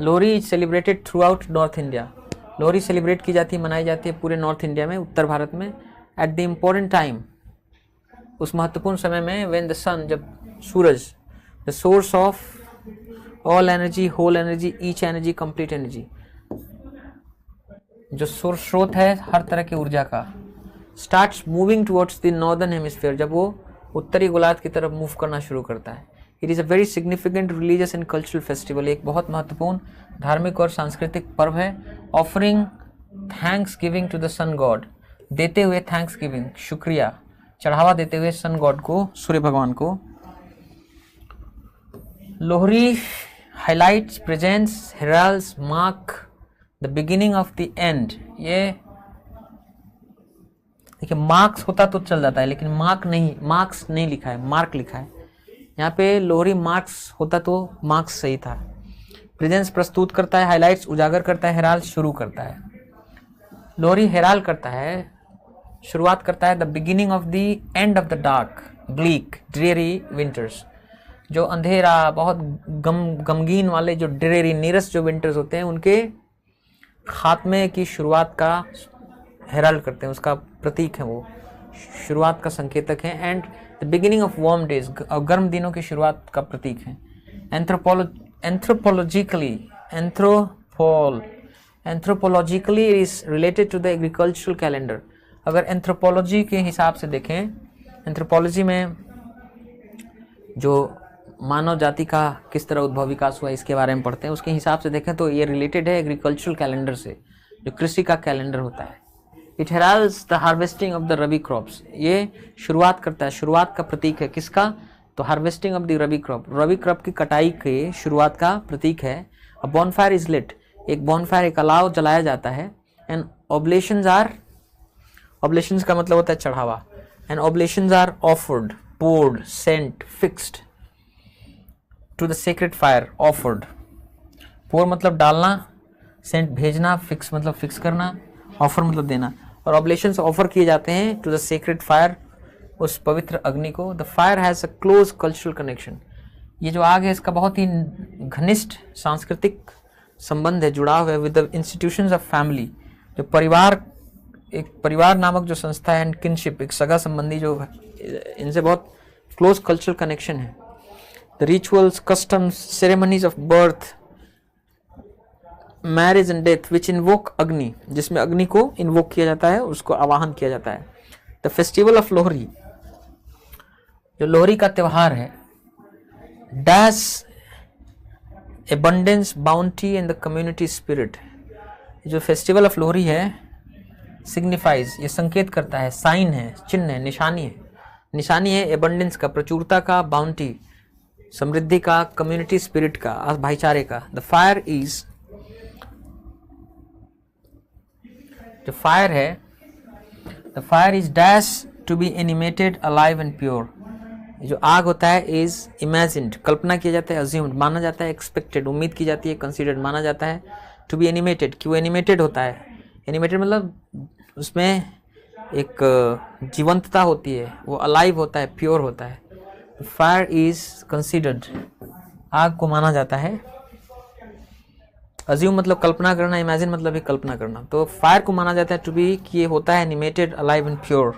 Lohri is celebrated through out north India, Lohri celebrate की जाती है, मनाई जाती है पूरे नॉर्थ इंडिया में, उत्तर भारत में। एट द इम्पोर्टेंट टाइम, उस महत्वपूर्ण समय में, व्हेन द सन, जब सूरज, the source of all energy, whole energy, each energy, complete energy, जो स्रोत है हर तरह की ऊर्जा का, starts moving towards the northern hemisphere, जब वो उत्तरी गोलार्ध की तरफ मूव करना शुरू करता है। It is a very significant religious and cultural festival, एक बहुत महत्वपूर्ण धार्मिक और सांस्कृतिक पर्व है। Offering thanks giving to the sun god, देते हुए थैंक्स गिविंग, शुक्रिया, चढ़ावा देते हुए सन गॉड को, सूर्य भगवान को। Lohri highlights, presents, heralds, mark the beginning of the end. ये देखिए, मार्क्स होता तो चल जाता है, लेकिन मार्क्स नहीं लिखा है, मार्क लिखा है यहाँ पे। लोहरी मार्क्स होता तो मार्क्स सही था। प्रेजेंस प्रस्तुत करता है, हाईलाइट्स उजागर करता है, हेराल्ड शुरू करता है। लोहरी हेराल्ड करता है, शुरुआत करता है the beginning of the end of the dark, bleak, dreary winters, जो अंधेरा, बहुत गमगीन वाले, जो ड्रेरी, नीरस जो विंटर्स होते हैं, उनके खात्मे की शुरुआत का हेराल्ड करते हैं, उसका प्रतीक है, वो शुरुआत का संकेतक है। And the beginning of warm days, गर्म दिनों की शुरुआत का प्रतीक है। Anthropologically is related to the agricultural calendar. अगर एंथ्रोपोलॉजी के हिसाब से देखें, एंथ्रोपोलॉजी में जो मानव जाति का किस तरह उद्भव विकास हुआ इसके बारे में पढ़ते हैं, उसके हिसाब से देखें तो ये रिलेटेड है एग्रीकल्चरल कैलेंडर से, जो कृषि का कैलेंडर होता है। It heralds the harvesting of the rabi crops, ये शुरुआत करता है, शुरुआत का प्रतीक है किसका, तो harvesting of the rabi crop, rabi crop की कटाई के शुरुआत का प्रतीक है। अ बॉनफायर इज लिट, एक बॉनफायर, एक अलाव जलाया जाता है। एंड ऑब्लेशंस आर, ऑब्लेशंस का मतलब होता है चढ़ावा, and oblations are offered, poured, sent, fixed to the sacred fire, offered. pour मतलब डालना, sent भेजना, fix मतलब फिक्स करना, offer मतलब देना। और oblations ऑफर किए जाते हैं to the sacred fire, उस पवित्र अग्नि को। The fire has a close cultural connection, ये जो आग है इसका बहुत ही घनिष्ठ सांस्कृतिक संबंध है, जुड़ाव है with the institutions of family, जो परिवार, एक परिवार नामक जो संस्था है, एंड किनशिप, एक सगा संबंधी जो इनसे बहुत क्लोज कल्चरल कनेक्शन है। The rituals, customs, ceremonies of birth, marriage and death which invoke अग्नि, जिसमें अग्नि को इन्वोक किया जाता है, उसको आवाहन किया जाता है। द फेस्टिवल ऑफ लोहरी, जो लोहरी का त्यौहार है, dash abundance, bounty and the community spirit, जो फेस्टिवल ऑफ लोहरी है सिग्निफाइज, ये संकेत करता है, साइन है, चिन्ह है, निशानी है एबंडेंस का, प्रचुरता का, बाउंटी समृद्धि का, कम्युनिटी स्पिरिट का, भाईचारे का। द फायर इज, जो फायर है, the fire is dash to be animated, alive and pure, जो आग होता है इज इमेजिन्ड, कल्पना किया जाता है, अज्यूम्ड माना जाता है, एक्सपेक्टेड उम्मीद की जाती है, कंसीडर्ड माना जाता है, टू बी एनिमेटेड कि वो एनिमेटेड होता है, एनिमेटेड मतलब उसमें एक जीवंतता होती है, वो अलाइव होता है, प्योर होता है। फायर इज कंसीडर्ड, आग को माना जाता है, अज्यूम मतलब कल्पना करना, इमेजिन मतलब भी कल्पना करना, तो फायर को माना जाता है टू बी कि ये होता है animated, alive and pure.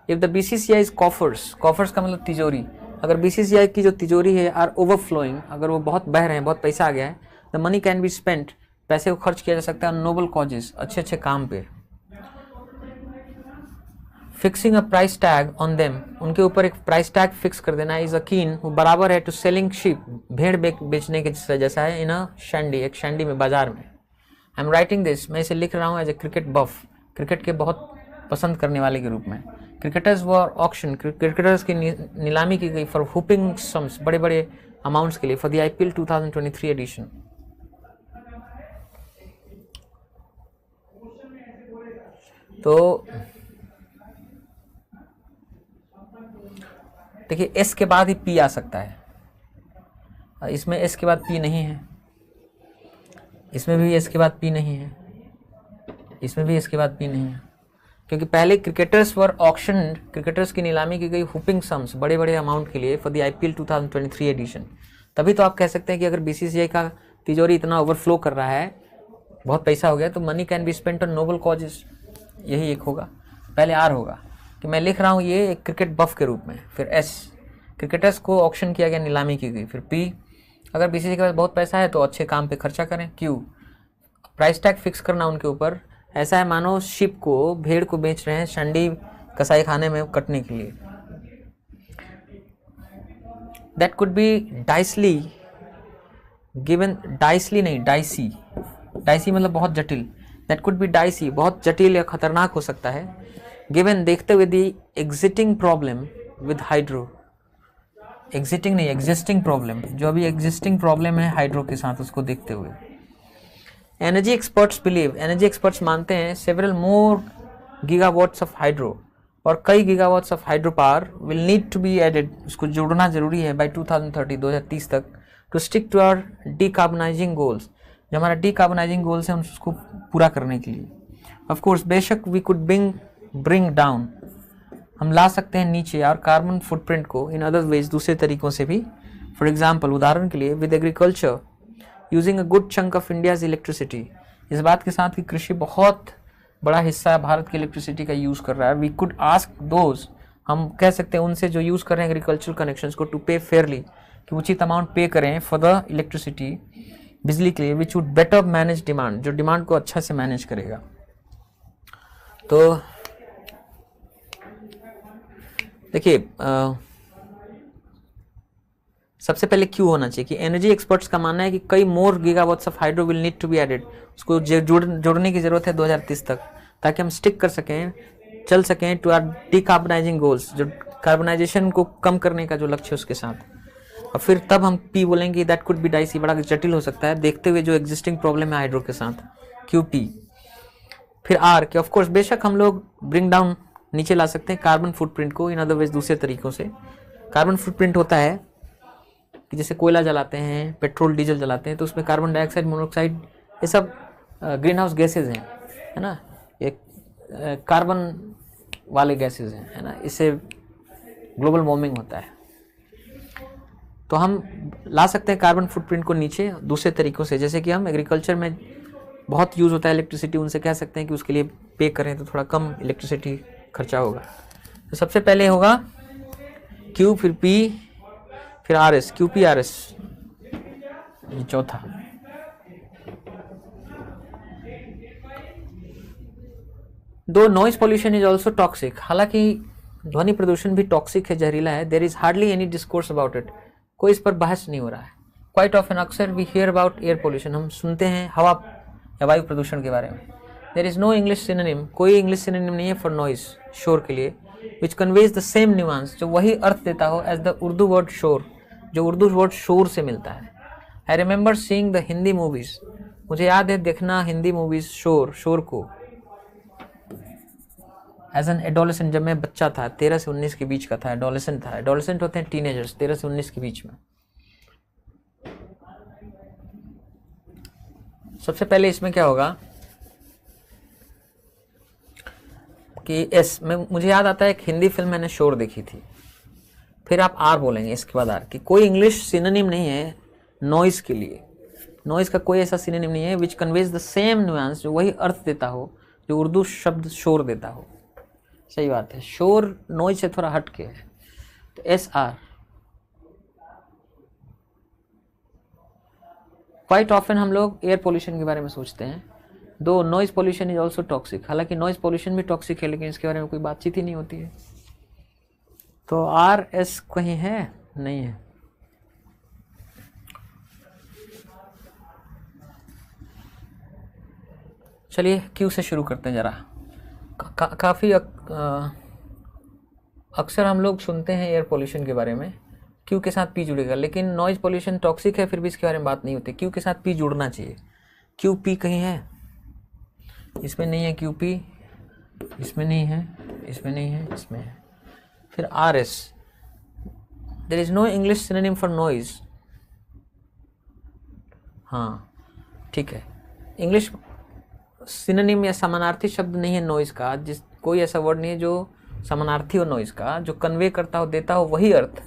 If the BCCI is coffers, coffers का मतलब तिजोरी, अगर बीसीसीआई की जो तिजोरी है आर ओवरफ्लोइंग, अगर वो बहुत बह रहे हैं, बहुत पैसा आ गया है, the money can be spent, पैसे को खर्च किया जा सकता है नोबल कॉजेज, अच्छे अच्छे काम पे। Fixing a price tag on them, उनके ऊपर एक प्राइस टैग फिक्स कर देना, इज अकीन, वो बराबर है टू सेलिंग शिप, भेड़ बेचने के जैसा है, इन अ शैंडी, एक शैंडी में, बाजार में। आई एम राइटिंग दिस, मैं इसे लिख रहा हूँ as a cricket buff, cricket के बहुत पसंद करने वाले के रूप में। क्रिकेटर्स वर ऑक्शन, क्रिकेटर्स की नीलामी की गई फॉर हुपिंग सम्स, बड़े बड़े अमाउंट्स के लिए, फॉर द आईपीएल 2023 एडिशन। तो देखिए एस के बाद ही पी आ सकता है, इसमें एस के बाद पी नहीं है, इसमें भी एस के बाद पी नहीं है, इसमें भी एस के बाद पी नहीं है, क्योंकि पहले क्रिकेटर्स वर ऑक्शन, क्रिकेटर्स की नीलामी की गई हुपिंग सम्स, बड़े बड़े अमाउंट के लिए, फॉर द आईपीएल 2023 एडिशन। तभी तो आप कह सकते हैं कि अगर बीसीसीआई का तिजोरी इतना ओवरफ्लो कर रहा है, बहुत पैसा हो गया, तो money can be spent on noble causes, यही एक होगा। पहले आर होगा कि मैं लिख रहा हूँ ये एक क्रिकेट बफ के रूप में, फिर एस, क्रिकेटर्स को ऑक्शन किया गया, नीलामी की गई, फिर पी, अगर बीसीसीआई के पास बहुत पैसा है तो अच्छे काम पे खर्चा करें, क्यू, प्राइस टैग फिक्स करना उनके ऊपर, ऐसा है मानो शिप को, भेड़ को बेच रहे हैं शंडी कसाई खाने में कटने के लिए। दैट कुड बी डाइसली गिवन, डाइसली नहीं, डाइसी, डाइसी मतलब बहुत जटिल, दैट कुड बी डाइसी, बहुत जटिल या खतरनाक हो सकता है, गिवन देखते हुए the exiting problem with hydro, exiting नहीं, एग्जिस्टिंग प्रॉब्लम, जो अभी एग्जिस्टिंग प्रॉब्लम है हाइड्रो के साथ, उसको देखते हुए। Energy experts believe, energy experts मानते हैं, several more gigawatts of hydro, और कई gigawatts of hydro power will need to be added, उसको जोड़ना जरूरी है बाय 2030 तक, to stick to our decarbonising goals, जो हमारा डीकार्बनाइजिंग गोल्स हैं उसको पूरा करने के लिए। ऑफ कोर्स बेशक वी कुड ब्रिंग डाउन, हम ला सकते हैं नीचे, और कार्बन फुटप्रिंट को इन अदर वेज, दूसरे तरीकों से भी, फॉर एग्जाम्पल उदाहरण के लिए with agriculture using a good chunk of India's electricity, इस बात के साथ कि कृषि बहुत बड़ा हिस्सा भारत की इलेक्ट्रिसिटी का यूज़ कर रहा है। वी कुड आस्क दोज, हम कह सकते हैं उनसे जो यूज़ कर रहे हैं एग्रीकल्चरल कनेक्शंस को, टू पे फेयरली, कि उचित अमाउंट पे करें फॉर द इलेक्ट्रिसिटी, बिजली के लिए, which would better manage demand, जो डिमांड को अच्छा से मैनेज करेगा। तो देखिए सबसे पहले क्यों होना चाहिए कि एनर्जी एक्सपर्ट्स का मानना है कि कई more gigawatts of hydro will need to be added, उसको जोड़ने की जरूरत है 2030 तक, ताकि हम स्टिक कर सकें, चल सकें टू आर डीकार्बनाइजिंग गोल्स, जो कार्बनाइजेशन को कम करने का जो लक्ष्य है उसके साथ। और फिर तब हम पी बोलेंगे, दैट कुड बी डाइसी, बड़ा जटिल हो सकता है देखते हुए जो एग्जिस्टिंग प्रॉब्लम है हाइड्रो के साथ, क्यू पी। फिर आर के ऑफकोर्स बेशक हम लोग ब्रिंग डाउन, नीचे ला सकते हैं कार्बन फुटप्रिंट को इन अदर वेज, दूसरे तरीकों से। कार्बन फुटप्रिंट होता है कि जैसे कोयला जलाते हैं, पेट्रोल डीजल जलाते हैं, तो उसमें कार्बन डाइऑक्साइड, मोनोऑक्साइड, ये सब ग्रीन हाउस गैसेज हैं, है ना, एक कार्बन वाले गैसेज हैं, है ना, इससे ग्लोबल वार्मिंग होता है। तो हम ला सकते हैं कार्बन फुटप्रिंट को नीचे दूसरे तरीक़ों से, जैसे कि हम एग्रीकल्चर में बहुत यूज़ होता है इलेक्ट्रिसिटी, उनसे कह सकते हैं कि उसके लिए पे करें तो थोड़ा कम इलेक्ट्रिसिटी खर्चा होगा। तो सबसे पहले होगा Q, फिर P, फिर RS, QP RS, ये चौथा। Though noise pollution is also toxic, हालांकि ध्वनि प्रदूषण भी टॉक्सिक है, जहरीला है। There is hardly any discourse about it, कोई इस पर बहस नहीं हो रहा है। क्वाइट ऑफन, अक्सर we hear about air pollution, हम सुनते हैं हवा या वायु प्रदूषण के बारे में। There is no English synonym, कोई इंग्लिश सिनोनिम नहीं है फॉर नॉइज, शोर के लिए, which conveys the same nuance, जो वही अर्थ देता हो as the Urdu word shor, जो उर्दू वर्ड शोर से मिलता है। I remember seeing the Hindi movies, मुझे याद है देखना हिंदी मूवीज शोर को एज एन एडोलेसेंट, जब मैं बच्चा था, 13 से 19 के बीच का था, एडोलेसेंट था। एडोलेसेंट होते हैं टीनेजर्स, 13 से 19 के बीच में। सबसे पहले इसमें क्या होगा कि मुझे याद आता है एक हिंदी फिल्म मैंने शोर देखी थी, फिर आप आर बोलेंगे इसके बाद आर, कि कोई इंग्लिश सिनोनिम नहीं है नॉइज के लिए, नॉइज का कोई ऐसा सिनोनिम नहीं है विच कन्वेज द सेम न्यूआंस, जो वही अर्थ देता हो जो उर्दू शब्द शोर देता हो। सही बात है, शोर नॉइज से थोड़ा हट के है। तो SR, क्वाइट ऑफन हम लोग एयर पोल्यूशन के बारे में सोचते हैं। दो noise pollution is also toxic, हालांकि नॉइज पोल्यूशन भी टॉक्सिक है, लेकिन इसके बारे में कोई बातचीत ही नहीं होती है। तो RS कहीं है नहीं है। चलिए Q से शुरू करते हैं जरा। काफ़ी अक्सर हम लोग सुनते हैं एयर पोल्यूशन के बारे में, Q के साथ P जुड़ेगा, लेकिन नॉइज पोल्यूशन टॉक्सिक है, फिर भी इसके बारे में बात नहीं होती। Q के साथ P जुड़ना चाहिए। QP कहीं है? इसमें नहीं है QP, इसमें नहीं है, इसमें नहीं है, इसमें है। फिर RS, there is no English synonym for noise. हाँ ठीक है, इंग्लिश सिनोनिम या समानार्थी शब्द नहीं है नॉइज का, जिस कोई ऐसा वर्ड नहीं है जो समानार्थी हो नॉइज का, जो कन्वे करता हो, देता हो वही अर्थ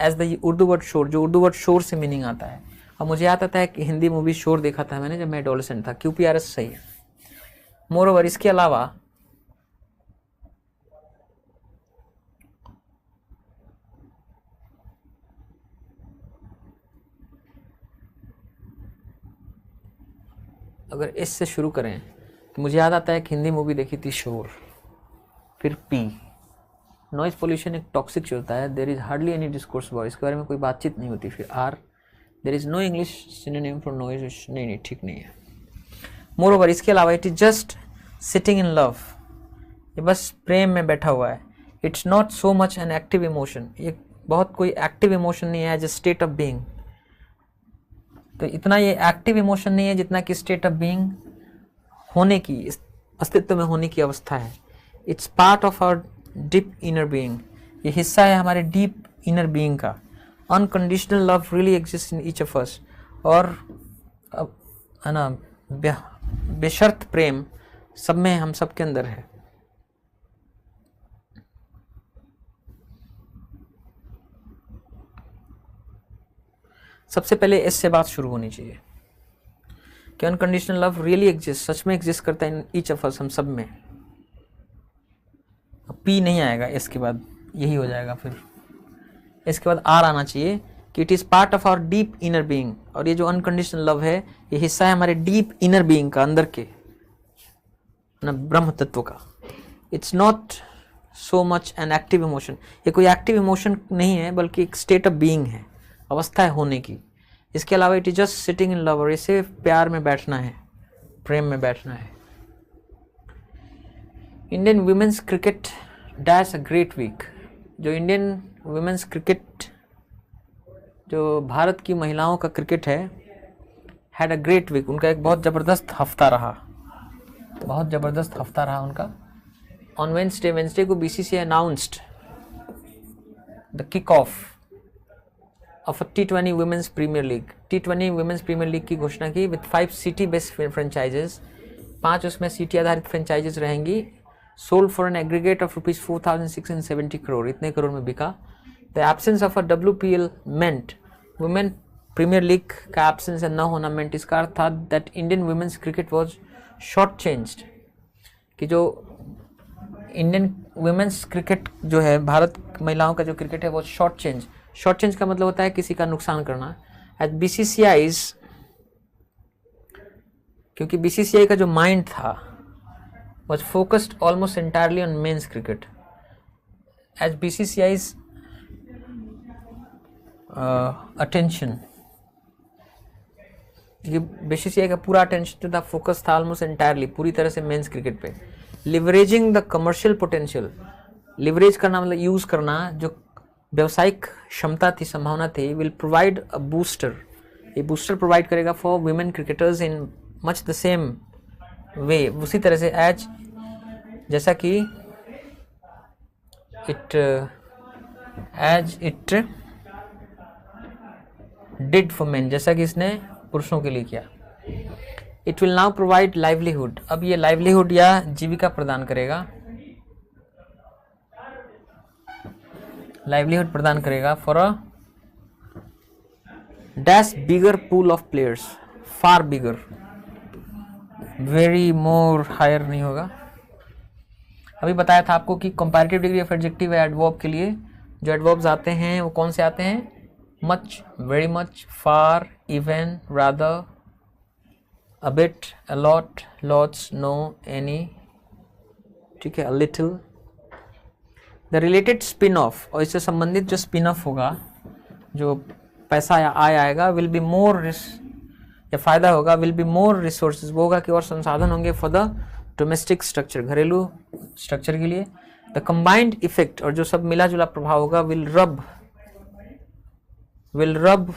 as the Urdu word shor, जो उर्दू वर्ड शोर से मीनिंग आता है। अब मुझे याद आता है कि हिंदी मूवी शोर देखा था मैंने जब मैं एडोलेसेंट था। QPRS सही है। मोर ओवर, इसके अलावा अगर इस से शुरू करें तो मुझे याद आता है कि हिंदी मूवी देखी थी शोर। फिर P, नॉइज पोल्यूशन एक टॉक्सिक होता है, there is hardly any discourse about, इसके बारे में कोई बातचीत नहीं होती। फिर R, there is no English synonym for noise, नहीं ठीक नहीं है। मोर ओवर, इसके अलावा it is just sitting in love, ये बस प्रेम में बैठा हुआ है। It's not so much an active emotion, ये बहुत कोई एक्टिव इमोशन नहीं है as a state of being. तो इतना ये एक्टिव इमोशन नहीं है जितना कि स्टेट ऑफ बीइंग, होने की, अस्तित्व में होने की अवस्था है। It's part of our deep inner being, ये हिस्सा है हमारे डीप इनर बीइंग का। Unconditional love really exist in each of us, और है ना, बेशर्त प्रेम सब में, हम सब के अंदर है। सबसे पहले इससे बात शुरू होनी चाहिए कि अनकंडीशनल लव रियली एग्जिस्ट, सच में एग्जिस्ट करता है इन ईच ऑफ अस, हम सब में। P नहीं आएगा, इसके बाद यही हो जाएगा। फिर इसके बाद R आना चाहिए कि it is part of our deep inner being, और ये जो अनकंडीशनल लव है ये हिस्सा है हमारे डीप इनर बीइंग का, अंदर के ना ब्रह्म तत्व का। It's not so much an active emotion, ये कोई एक्टिव इमोशन नहीं है बल्कि एक स्टेट ऑफ बीइंग है, अवस्था है होने की। इसके अलावा it is just sitting in love, और इसे प्यार में बैठना है, प्रेम में बैठना है। Indian women's cricket dash a great week, जो इंडियन वुमेन्स क्रिकेट, जो भारत की महिलाओं का क्रिकेट है, हैड अ ग्रेट वीक, उनका एक बहुत ज़बरदस्त हफ्ता रहा, बहुत ज़बरदस्त हफ्ता रहा उनका। ऑन वेंसडे को BCCI announced the kick off of T20 women's premier league. T20 women's premier league की घोषणा की विद 5 सिटी बेस्ड फ्रेंचाइजेस, 5 उसमें सिटी आधारित फ्रेंचाइजेस रहेंगी, sold for an aggregate of rupees 4,670 crore, इतने करोड़ में बिका. The absence of a WPL meant Women Premier League का absence न होना meant इसका अर्थ था that Indian women's cricket was short changed, कि जो इंडियन वुमेन्स क्रिकेट जो है, भारत महिलाओं का जो क्रिकेट है वो शॉर्ट चेंज का मतलब होता है किसी का नुकसान करना. एज BCCI's, क्योंकि BCCI का जो माइंड था was focused almost entirely on men's cricket. As BCCI's attention, BCCI का पूरा अटेंशन था, फोकस था ऑलमोस्ट एंटायरली, पूरी तरह से मेंस क्रिकेट पे. Leveraging the commercial potential, leverage करना मतलब यूज़ करना, जो व्यावसायिक क्षमता थी, संभावना थी. विल प्रोवाइड अ बूस्टर, ये बूस्टर प्रोवाइड करेगा for women cricketers in much the same way, उसी तरह से एज जैसा कि इट डिड फॉर मेन, जैसा कि इसने पुरुषों के लिए किया. It will now provide livelihood, अब ये लाइवलीहुड या जीविका प्रदान करेगा, लाइवलीहुड प्रदान करेगा for a dash bigger pool of players, far bigger, very more higher नहीं होगा. अभी बताया था आपको कि कंपैरेटिव डिग्री ऑफ एडजेक्टिव है एडवर्ब के लिए, जो एडवर्ब्स आते हैं वो कौन से आते हैं? Much, very much, far, even, rather, a bit, a lot, lots, no, any, ठीक है, a little. The related spin-off, और इससे संबंधित जो spin-off होगा, जो पैसा या आय आएगा, will be more या फायदा होगा, will be more resources, वो होगा कि और संसाधन होंगे for the domestic structure, घरेलू स्ट्रक्चर के लिए. The combined effect, और जो सब मिला जुला प्रभाव होगा, will rub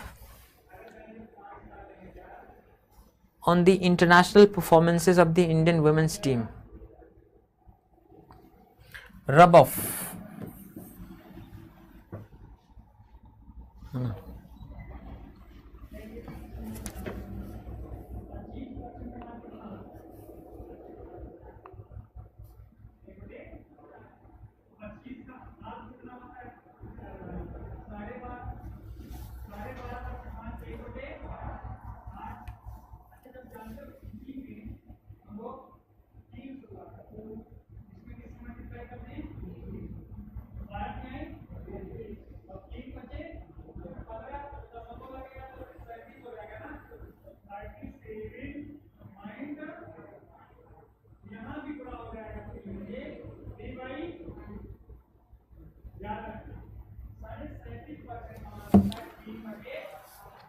on the international performances of the Indian women's team. Rub off.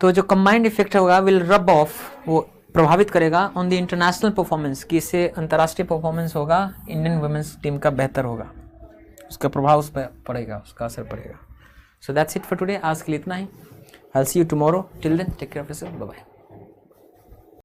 तो जो कंबाइंड इफेक्ट होगा विल रब ऑफ, वो प्रभावित करेगा ऑन द इंटरनेशनल परफॉर्मेंस, कि इससे अंतर्राष्ट्रीय परफॉर्मेंस होगा इंडियन वुमेन्स टीम का बेहतर होगा, उसका प्रभाव उस पर पड़ेगा, उसका असर पड़ेगा. So that's it for today, आज के लिए इतना ही. I will see you tomorrow. Till then take care of yourself, bye bye.